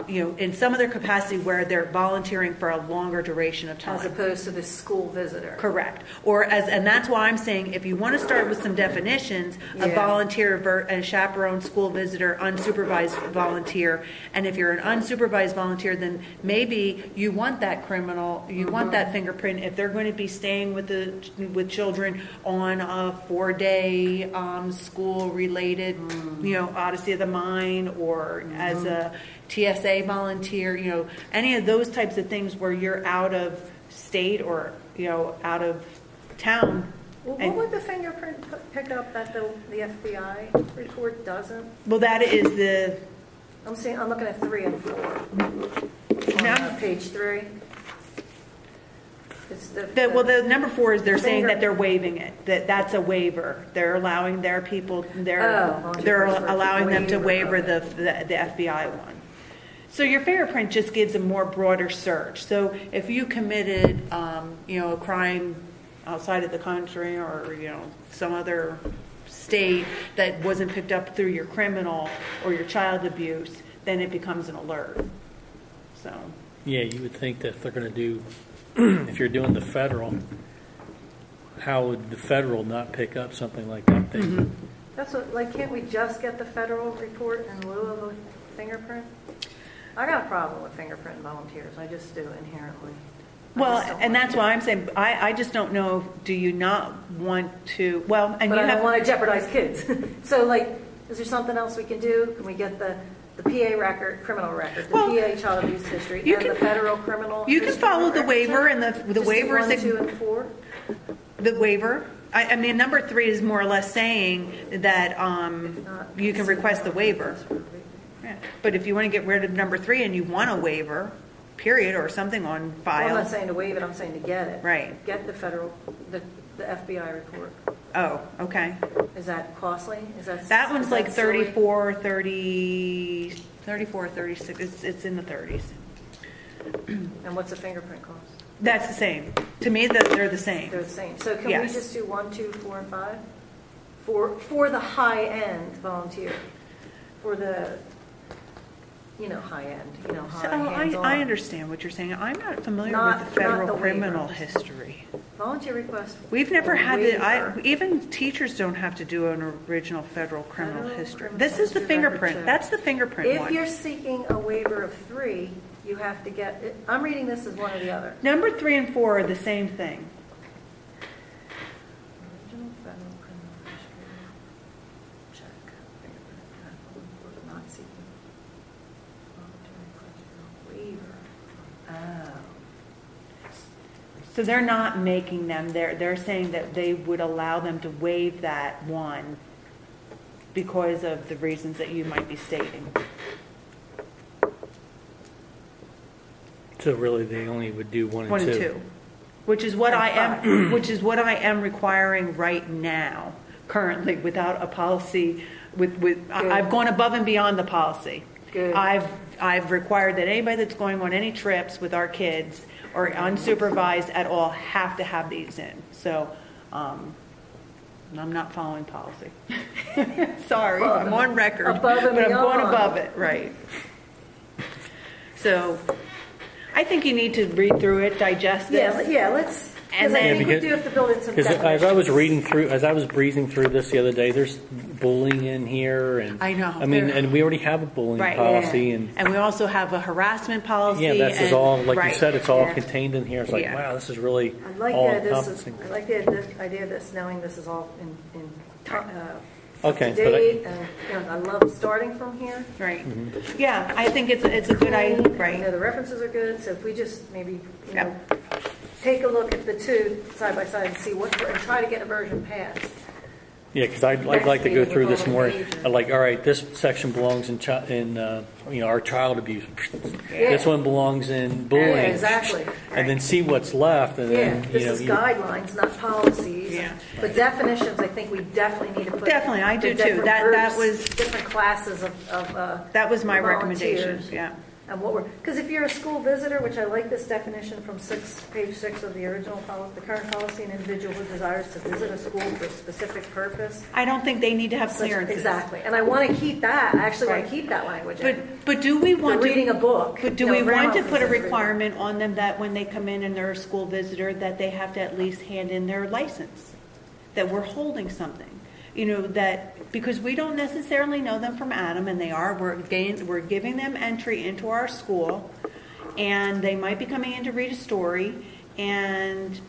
in some of their capacity where they're volunteering for a longer duration of time. As opposed to the school visitor. Correct. And that's why I'm saying if you want to start with some definitions, a volunteer, a chaperone, school visitor, unsupervised volunteer, and if you're an unsupervised volunteer, then maybe you want that criminal, you want that fingerprint if they're going to be staying with children on a 4-day school-related, Odyssey of the Mind, or as a TSA volunteer, any of those types of things where you're out of state or out of town. Well, what would the fingerprint pick up that the FBI report doesn't? Well, that is the. I'm looking at 3 and 4 on page 3. The number 4 is they're saying that they're waiving it. That's a waiver. They're allowing their people. They're allowing them to waiver the FBI one. So your fingerprint just gives a more broader search. So if you committed, a crime outside of the country or some other state that wasn't picked up through your criminal or your child abuse, then it becomes an alert. So. Yeah, you would think that if they're going to do. If you're doing the federal, how would the federal not pick up something like that thing? Mm-hmm. That's what, can't we just get the federal report in lieu of a fingerprint? I got a problem with fingerprint volunteers. I just do inherently. Well, and that's why I'm saying, I just don't know, do you not want to, well, and but you I don't want to jeopardize kids. So, is there something else we can do? Can we get the PA record, criminal record, the PA child abuse history, and the federal criminal history? You can follow the waiver, and the waiver is 1, 2, and 4. The waiver. I mean, number 3 is more or less saying that you can request the waiver. Yeah. But if you want to get rid of number 3 and you want a waiver, period, or something on file. Well, I'm not saying to waive it. I'm saying to get it. Right. Get the federal, the FBI report. Oh, okay. Is that costly? That one's like 34, 36. It's in the 30s. And what's the fingerprint cost? That's the same. To me, they're the same. They're the same. So can we just do 1, 2, 4, and 5 for the high end volunteer, for the high end, hands-on. I understand what you're saying. I'm not familiar with the federal criminal history. Volunteer request. We've never had to. Even teachers don't have to do an original federal criminal history. This is the fingerprint. That's the fingerprint one. If you're seeking a waiver of 3, you have to get it. I'm reading this as one or the other. Number 3 and 4 are the same thing. federal criminal history check. Not seeking voluntary waiver. Oh. So they're not making them, they're saying that they would allow them to waive that one because of the reasons that you might be stating. So really, they only would do one and One and two. two, which is what And which is what I am requiring right now, currently, without a policy. I've gone above and beyond the policy. Good. I've required that anybody that's going on any trips with our kids or unsupervised at all have to have these in. So, I'm not following policy. Sorry, I'm on record, Above and but I'm going beyond. above it, right? So, I think you need to read through it, digest this. Yeah, let's, And because I then- think we do have to build in some Because definitions. as I was breezing through this the other day, there's bullying in here, and I know. I mean, There- and we already have a bullying Right. policy, and And we also have a harassment policy. yeah, that's and, all. Like right. you said, it's all Yeah. contained in here. It's like, Yeah. wow, this is really I like all the idea encompassing. I like the idea of this, knowing this is all in Okay, to but date, and I love starting from here. Right. Mm-hmm. Yeah, I think it's a good idea, Clean, right? You know, the references are good, so if we just maybe, Yep. take a look at the two side by side and see what, and try to get a version passed. Yeah, because I'd Next like to go meeting through with this all more. the pages. Like, all right, this section belongs in our child abuse. This one belongs in bullying. Yeah, exactly. And then see what's left, and Yeah, then this is guidelines, not policies. Yeah. But definitions, I think we definitely need to put. Definitely, I do the too. different That groups, was- different classes of That was my recommendation, volunteers. yeah. And what we're, because if you're a school visitor, which I like this definition from page 6 of the original policy, the current policy, an individual who desires to visit a school for a specific purpose. I don't think they need to have Such- clearances. Exactly, and I want to keep that, I actually want Right. to keep that language in. But do we For want to? reading a book. But do you know, we want to grandma put a can read. requirement on them that when they come in and they're a school visitor, that they have to at least hand in their license? That we're holding something? You know, that, because we don't necessarily know them from Adam, and we're giving them entry into our school, and they might be coming in to read a story, and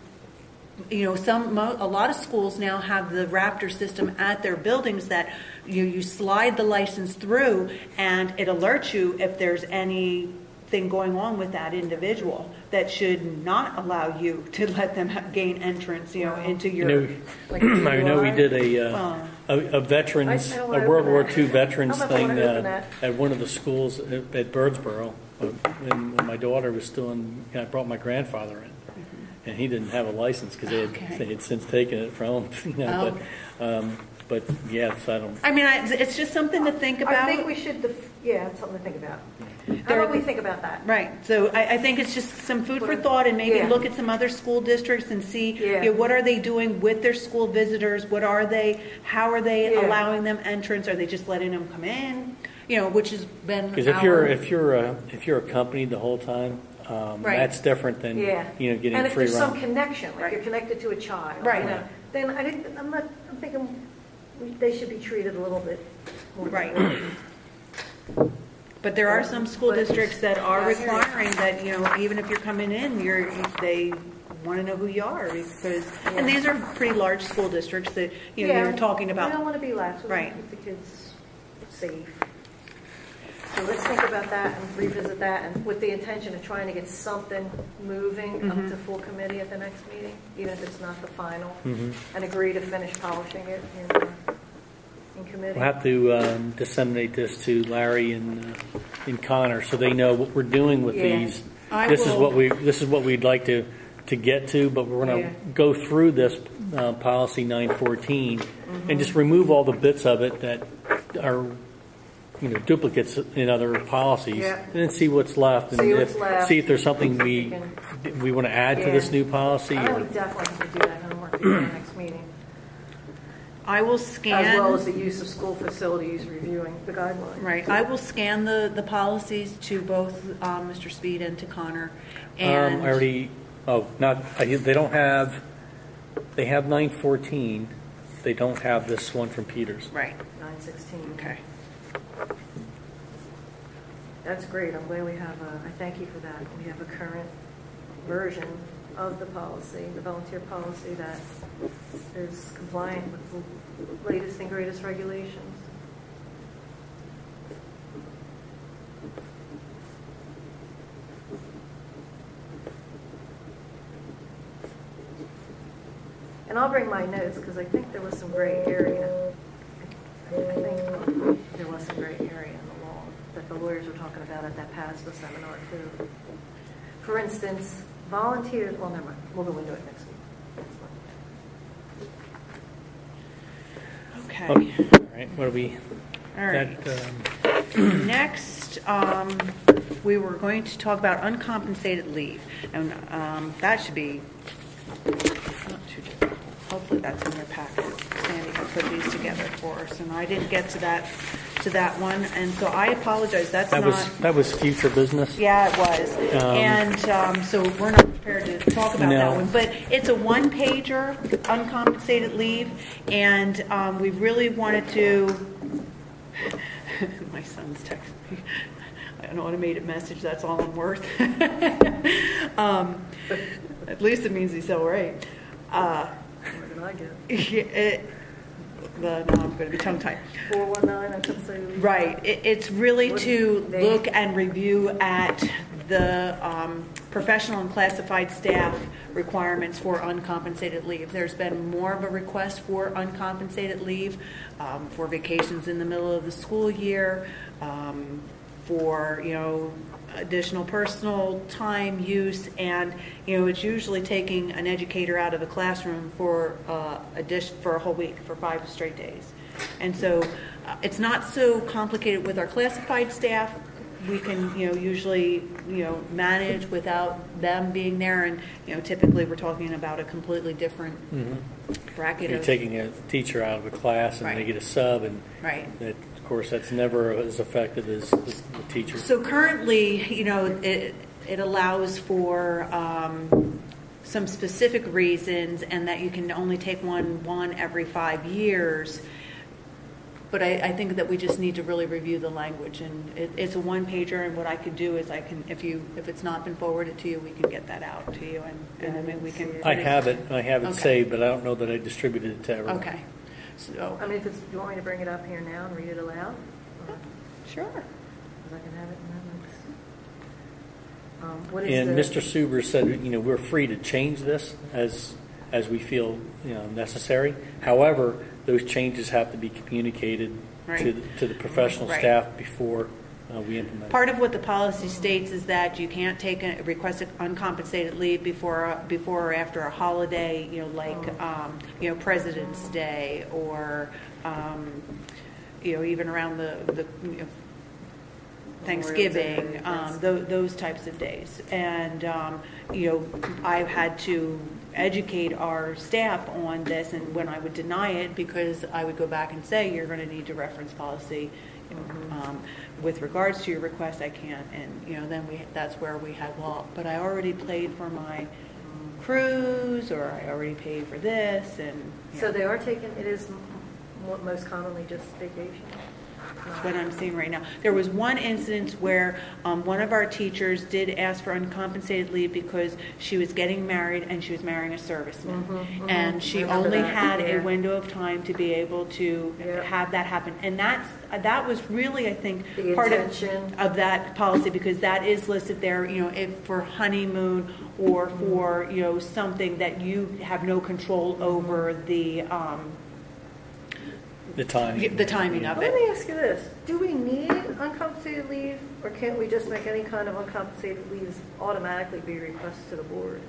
you know, a lot of schools now have the Raptor system at their buildings that you slide the license through, and it alerts you if there's anything going on with that individual that should not allow you to let them gain entrance, into your. Like I know we DUI. did a veterans, I don't a wanna World open War that. II veterans I don't know if I thing wanna open that. at one of the schools at Birdsboro. When my daughter was still in, I brought my grandfather in, and he didn't have a license because Okay. they had since taken it from him. But yes, I don't. I mean, it's just something to think about. I think we should, it's something to think about. How about we think about that? Right. So I think it's just some food for thought, and maybe Yeah. look at some other school districts and see Yeah. what are they doing with their school visitors? What are they? How are they Yeah. allowing them entrance? Are they just letting them come in? Which has been Because if you're a company the whole time, Right. that's different than Yeah. getting And if free there's some run. connection, like Right. you're connected to a child. Right. Then I'm thinking they should be treated a little bit more. Right. But there are some school But- districts that are Yeah, I hear you. requiring that, even if you're coming in, they want to know who you are, because, and these are pretty large school districts that, you're talking We don't about. want to be lax. We want Right. to keep the kids safe. So let's think about that and revisit that, and with the intention of trying to get something moving up to full committee at the next meeting, even if it's not the final, and agree to finish polishing it in committee. We'll have to disseminate this to Larry and Connor so they know what we're doing with Yeah. these. I This will- is what we'd like to get to, but we're going to Yeah. go through this policy 914 and just remove all the bits of it that are duplicates in other policies, Yeah. and then see what's left, and See what's left. see if there's something we want to add to this Yeah. new policy. I think Or, we definitely have to do that homework before the next meeting, I will as scan. well as the use of school facilities reviewing the guidelines. Right. I will scan the policies to both Mr. Speed and to Connor. I And already. Oh, they don't have. They have 914. They don't have this one from Peters. Right. 916. Okay. That's great. I'm glad we have I thank you for that. We have a current version of the policy, the volunteer policy, that is compliant with the latest and greatest regulations. And I'll bring my notes because I think there was some gray area. I think there was some gray area in the law that the lawyers were talking about at that PASPA seminar too. For instance, volunteers, well, never mind, we'll go into it next week. Okay. All right, what do we? All right. Next, we were going to talk about uncompensated leave, and that should be not too difficult. Hopefully, that's in your packet. Sandy can put these together for us, and I didn't get to that one, and so I apologize. That was future business. Yeah, it was, and so we're not prepared to talk about that one. But it's a one-pager, uncompensated leave, and we really wanted to. My son's texting me an automated message. That's all I'm worth. At least it means he's all right. What did I get? No, I'm going to be tongue-tied. 419, I couldn't say. Right. It's really to look and review at the professional and classified staff requirements for uncompensated leave. There's been more of a request for uncompensated leave for vacations in the middle of the school year, for, additional personal time use, and it's usually taking an educator out of the classroom for a whole week, for 5 straight days. And so it's not so complicated with our classified staff. We can usually manage without them being there, and typically we're talking about a completely different bracket. You're taking a teacher out of a class and they get a sub, and that, of course, that's never as effective as the teacher. So currently, it allows for some specific reasons, and that you can only take one every 5 years. But I think that we just need to really review the language, and it's a one-pager. And what I could do is if it's not been forwarded to you, we can get that out to you, and then we can. I have it saved, but I don't know that I distributed it to everyone. Okay. So, I mean, do you want me to bring it up here now and read it aloud? Sure. Because I can have it in minutes. What is And Mr. Suber said, we're free to change this as we feel necessary. However, those changes have to be communicated to the professional staff before we implement. Part of what the policy states is that you can't request uncompensated leave before or after a holiday, like President's Day, or even around the Thanksgiving, those types of days. And I've had to educate our staff on this, and when I would deny it, because I would go back and say, you're going to need to reference policy with regards to your request. I can't, and then that's where we had law. But I already paid for my cruise, or I already paid for this, and so they are taking. It is most commonly just vacation. That's what I'm seeing right now. There was one instance where one of our teachers did ask for uncompensated leave because she was getting married and she was marrying a serviceman. And she only had a window of time to be able to have that happen. And that was really, I think, the part of that policy, because that is listed there, if for honeymoon or for, something that you have no control over the timing of it. Let me ask you this. Do we need uncompensated leave, or can't we just make any kind of uncompensated leaves automatically be requested to the board?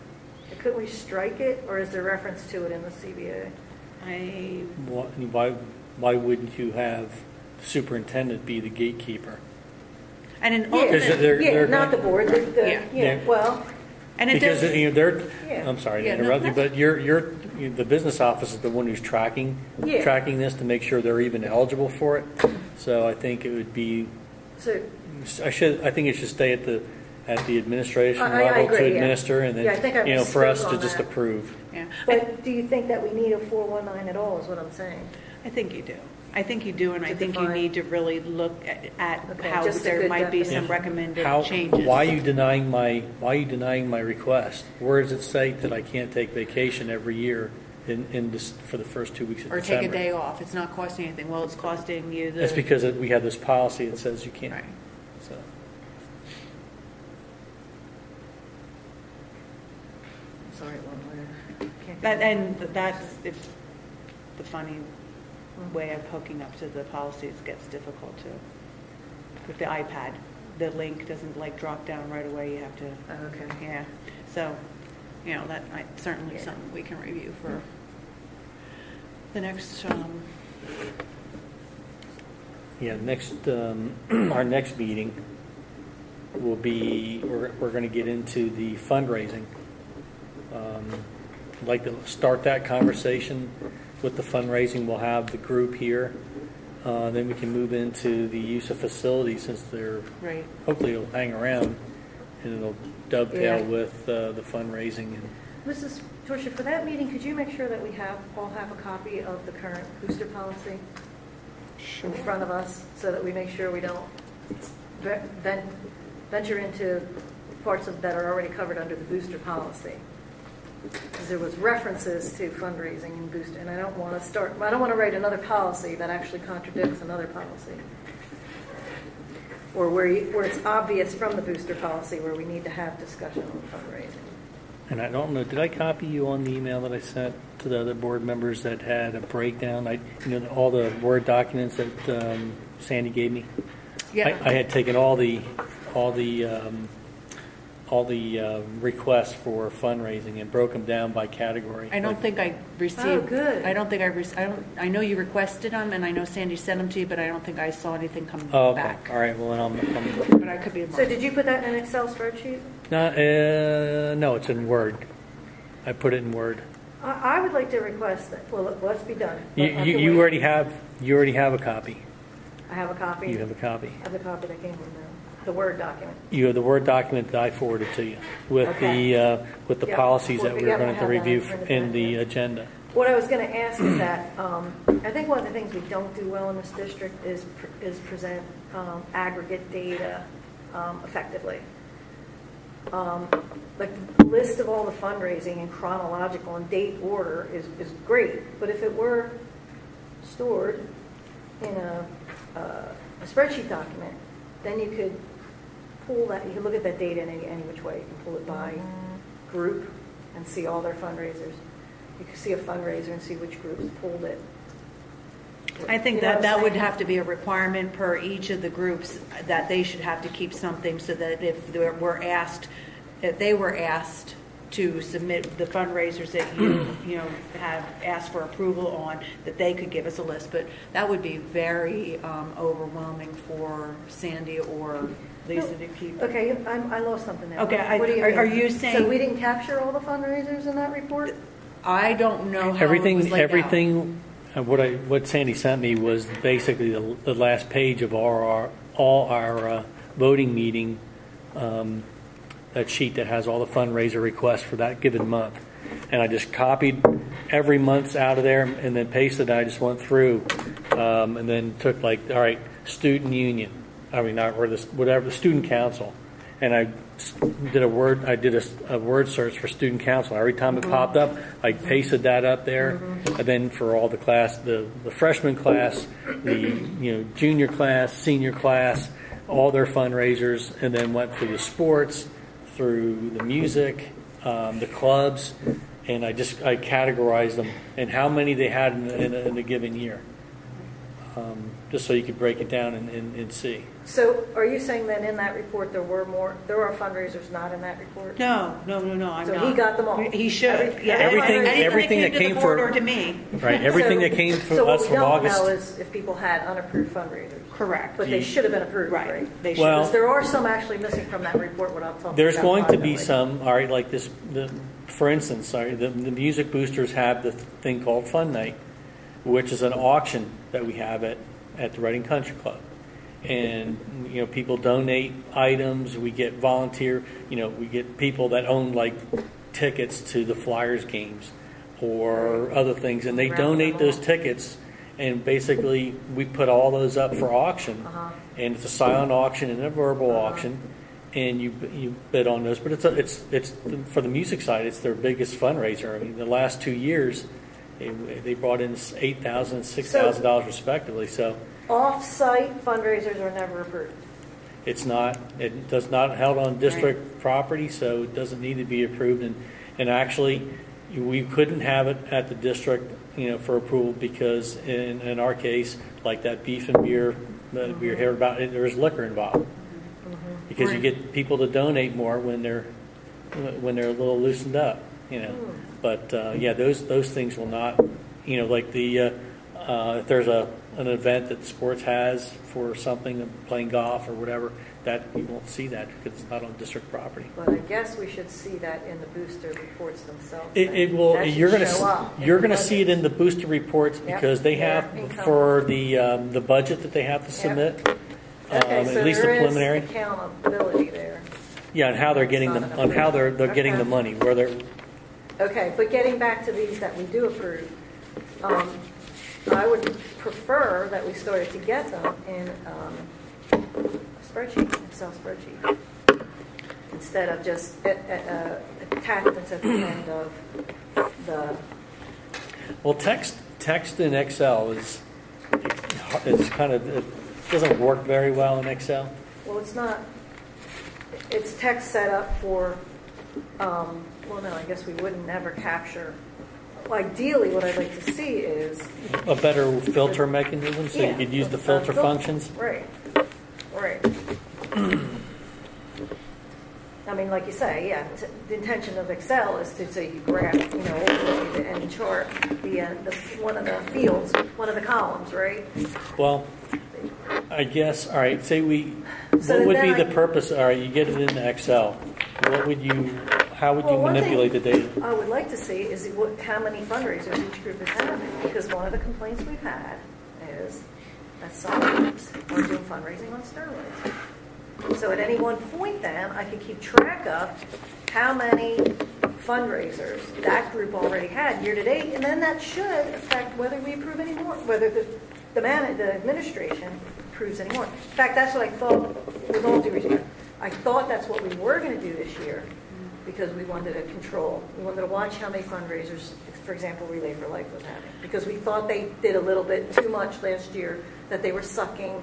Or couldn't we strike it, or is there reference to it in the CBA? Why wouldn't you have the superintendent be the gatekeeper? And in they're not the board. Well. And because I'm sorry to interrupt you, but the business office is the one who's tracking this to make sure they're even eligible for it. So I think it would be. I think it should stay at the administration level to administer, and then for us to just approve. Yeah. But do you think that we need a 419 at all? Is what I'm saying. I think you do. I think you do, and I To think you define- need to really look at Okay, how just a there good might be some definition. recommended changes. Why are you denying my request? Where does it say that I can't take vacation every year in this, for the first 2 weeks of Or December? take a day off. It's not costing anything. Well, it's costing you the. That's because we have this policy that says you can't. Right. So. Sorry, one more. Can't That, go. and that's if the funny way of hooking up to the policies gets difficult too. With the iPad, the link doesn't like drop down right away. You have to. Oh, okay. Yeah. So, that certainly Yeah. something we can review for the next. Yeah, our next meeting will be, we're going to get into the fundraising. I'd like to start that conversation with the fundraising. We'll have the group here. Then we can move into the use of facilities, since they're, Right. hopefully it'll hang around and it'll dovetail Yeah. with the fundraising. And Mrs. Torsia, for that meeting, could you make sure that we all have a copy of the current booster policy in front of us, so that we make sure we don't venture into parts that are already covered under the booster policy? Because there was references to fundraising and booster, and I don't want to write another policy that actually contradicts another policy. Or where it's obvious from the booster policy where we need to have discussion on fundraising. And I don't know, did I copy you on the email that I sent to the other board members that had a breakdown? All the Word documents that Sandy gave me? Yeah. I had taken all the requests for fundraising and broke them down by category. I don't think I received. Oh, good. I don't think I know you requested them, and I know Sandy sent them to you, but I don't think I saw anything come Oh, okay. back. All right. Well, then I'm But I could be wrong. So did you put that in an Excel spreadsheet? no, it's in Word. I put it in Word. I would like to request that, well, let's be done. You already have a copy. I have a copy. You have a copy. I have the copy that came from the Word document. You have the Word document that I forwarded to you with Okay. the Yeah, policies that we yeah, were going we'll to have that review in front of in that, the yeah. agenda. What I was going to ask is that I think one of the things we don't do well in this district is present aggregate data effectively. Like the list of all the fundraising in chronological and date order is great, but if it were stored in a spreadsheet document, then you could pull that, you could look at that data in any which way. You can pull it by group and see all their fundraisers. You can see a fundraiser and see which groups pulled it. I think You know that what I'm would saying? have to be a requirement per each of the groups, that they should have to keep something, so that if they were asked to submit the fundraisers that you have asked for approval on, that they could give us a list. But that would be very overwhelming for Sandy or Lisa to keep. Okay, I lost something there. Okay, What do you are mean? you saying- So we didn't capture all the fundraisers in that report? I don't know how it was Everything, laid out. what Sandy sent me was basically the last page of all our voting meeting, that sheet that has all the fundraiser requests for that given month. And I just copied every month's out of there and then pasted. I just went through and then took all right, student union. Whatever, the student council. And I did a word search for student council. Every time it popped up, I pasted that up there. And then for all the class, the freshman class, the junior class, senior class, all their fundraisers, and then went through the sports, through the music, the clubs, and I categorized them and how many they had in a given year, just so you could break it down and see. So are you saying that in that report there are fundraisers not in that report? No, I'm not. So he got them all? He should. Everything that came to the board for- or to me. Right, everything that came from So what us we from don't August. know is if people had unapproved fundraisers. Correct. But they should have been approved, Right. right? They should. Well- Because there are some actually missing from that report, what I'm talking about. There's going to be privately. some, all right, like this, for instance, the music boosters have the thing called Fun Night, which is an auction that we have at the Reading Country Club. And, people donate items, we get volunteer, we get people that own tickets to the Flyers games or other things, and they donate those tickets, And basically, we put all those up for auction, and it's a silent auction and a verbal auction, and you bid on those. But it's for the music side, it's their biggest fundraiser. I mean, the last 2 years, they brought in $8,000 and $6,000 respectively. So off-site fundraisers are never approved. it's not. It does not held on district property, so it doesn't need to be approved. And actually, we couldn't have it at the district, for approval because in our case, like that beef and beer that we heard about, there's liquor involved. Because you get people to donate more when they're a little loosened up, But those things will not, like if there's an event that sports has for something, playing golf or whatever, that you won't see that because it's not on district property. But I guess we should see that in the booster reports themselves. It will. You're going to see it in the booster reports because they have for the budget that they have to submit. Okay, so at least the preliminary. There is accountability there. Yeah, and how they're getting they're getting the money where they're. Okay, but getting back to these that we do approve, I would prefer that we started to get them in a spreadsheet, Excel spreadsheet, instead of just attachments at the end of the. Well, text in Excel is kind of. It doesn't work very well in Excel. Well, it's not. It's text set up for. Well, no, I guess we wouldn't ever capture. Well, ideally, what I'd like to see is a better filter mechanism, so you could use the filter functions. Right. I mean, like you say, the intention of Excel is to say you grab, ultimately and chart the one of the fields, one of the columns, right? Well, I guess. All right. Say So what would be the purpose? All right, you get it into Excel. What would you? How would you manipulate the data? I would like to see is how many fundraisers each group is having, because one of the complaints we've had is that some groups are doing fundraising on steroids. So at any one point then, I could keep track of how many fundraisers that group already had year to date, and then that should affect whether we approve any more, whether the administration approves any more. In fact, that's what I thought, with all due respect, I thought that's what we were going to do this year, because we wanted to control. We wanted to watch how many fundraisers, for example, Relay for Life was having, because we thought they did a little bit too much last year, that they were sucking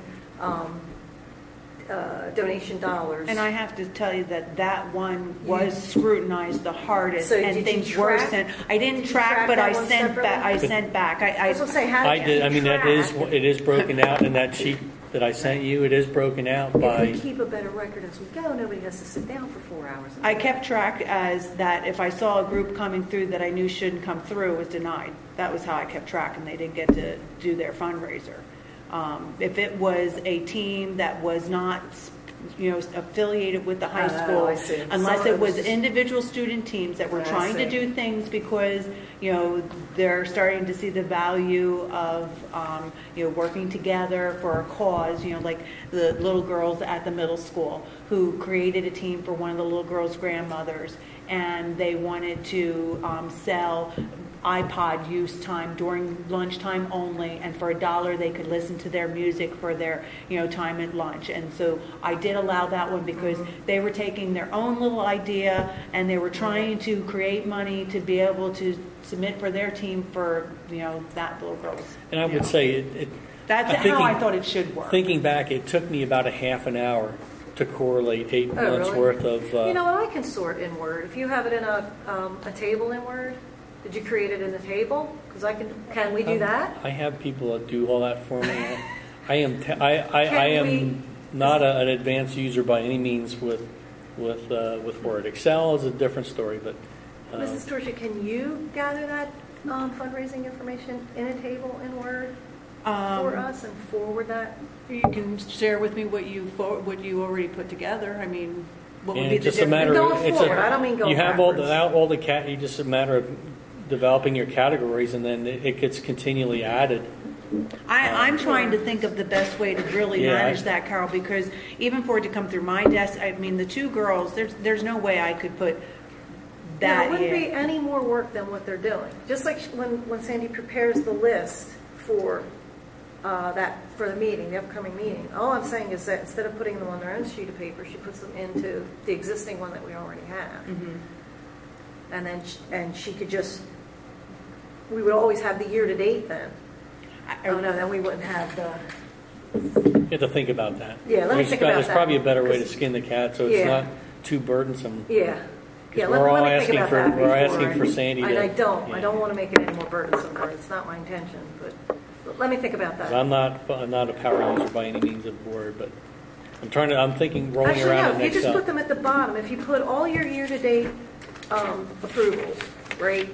donation dollars. And I have to tell you that one was scrutinized the hardest, So and things were sent. I didn't track, but I sent back. I sent back. I was going to say, how did you did. I mean, track? it is broken out in that sheet that I sent you. It is broken out by. If we keep a better record as we go, nobody has to sit down for 4 hours. I kept track as that if I saw a group coming through that I knew shouldn't come through, was denied. That was how I kept track, and they didn't get to do their fundraiser. If it was a team that was not, affiliated with the high school, unless it was individual student teams that were trying to do things because, they're starting to see the value of, working together for a cause, like the little girls at the middle school who created a team for one of the little girls' grandmothers, and they wanted to sell iPod use time during lunchtime only, and for $1 they could listen to their music for their time at lunch. And so I did allow that one because they were taking their own little idea and they were trying to create money to be able to submit for their team for that little girl's. And I would say that's how I thought it should work. Thinking back, it took me about a half an hour to correlate 8 months worth of. I can sort in Word. If you have it in a table in Word. Did you create it in the table? Because can we do that? I have people that do all that for me. I am not an advanced user by any means with Word. Excel is a different story, but. Mrs. Torsia, can you gather that fundraising information in a table in Word for us and forward that? You can share with me what you already put together. I mean, what would be the just difference? a matter of, Going forward. I don't mean going You have backwards. you just a matter of developing your categories, and then it gets continually added. I'm trying to think of the best way to really manage that, Carol, because even for it to come through my desk, I mean, the two girls, there's no way I could put that it wouldn't be any more work than what they're doing. Just like when Sandy prepares the list for that for the meeting, the upcoming meeting. All I'm saying is that instead of putting them on their own sheet of paper, she puts them into the existing one that we already have. And then she could just, we would always have the year-to-date then. Oh, no, then we wouldn't have the... You have to think about that. Yeah, let me think about There's that. probably a better way to skin the cat, so it's Yeah. not too burdensome. Yeah. Yeah, We're all let me asking think for about that we're before asking for Sandy And to. I don't yeah. want to make it any more burdensome for her. It's not my intention, but let me think about 'Cause that. I'm not a power user by any means of the word, but I'm thinking rolling Actually, around no, in if you just Excel. put them at the bottom, if you put all your year-to-date approvals, right?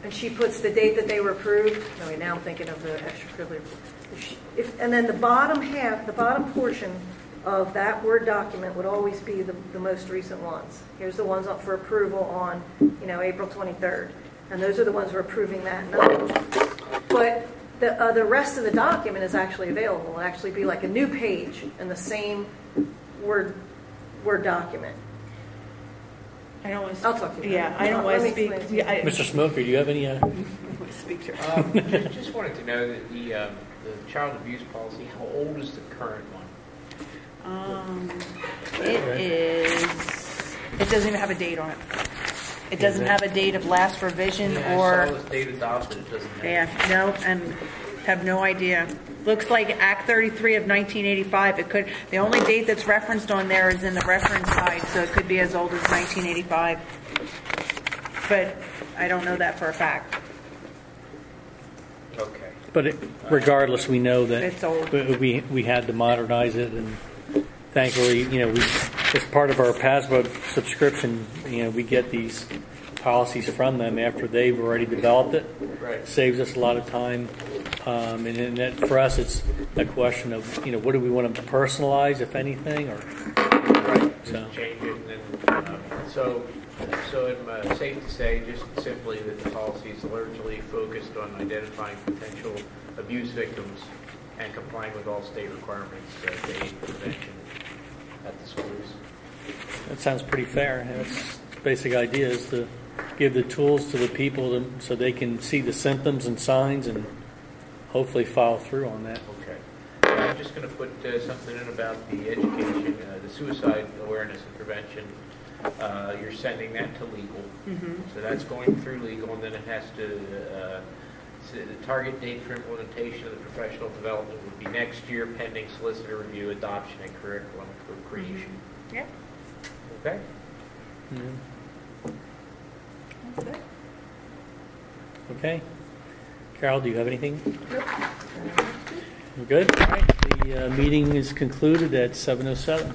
And she puts the date that they were approved. No, wait, now I'm thinking of the extra privilege. And then the bottom half, the bottom portion of that Word document would always be the most recent ones. Here's the ones up for approval on, April 23rd. And those are the ones we're approving that night. But the rest of the document is actually available. It'll actually be like a new page in the same Word document. I don't want to. I'll talk to you. Yeah, I don't want to speak. Mr. Smoker, do you have any? Speak to her. Just wanted to know that the child abuse policy, how old is the current one? It doesn't even have a date on it. It doesn't have a date of last revision I or. saw this date adopted, it doesn't have. Yeah, no, and have no idea. Looks like Act 33 of 1985. It could. The only date that's referenced on there is in the reference side, so it could be as old as 1985. But I don't know that for a fact. Okay. But regardless, we know that It's old. we had to modernize it, and thankfully, we as part of our PASBA subscription, we get these policies from them after they've already developed it. Right. Saves us a lot of time, and then that, for us, it's a question of what do we want to personalize, if anything, or Right. So. Just change it, and then so it's safe to say, just simply, that the policy is largely focused on identifying potential abuse victims and complying with all state requirements to aid prevention at the schools. that sounds pretty fair. And its basic idea is to give the tools to the people so they can see the symptoms and signs and hopefully follow through on that. Okay. I'm just going to put something in about the education, the suicide awareness and prevention. You're sending that to legal. So that's going through legal, and then it has to, the target date for implementation of the professional development would be next year, pending solicitor review, adoption, and curriculum creation. Yep. Okay? That's it. Okay. Carol, do you have anything? Nope. We're good? All right. The meeting is concluded at 7:07.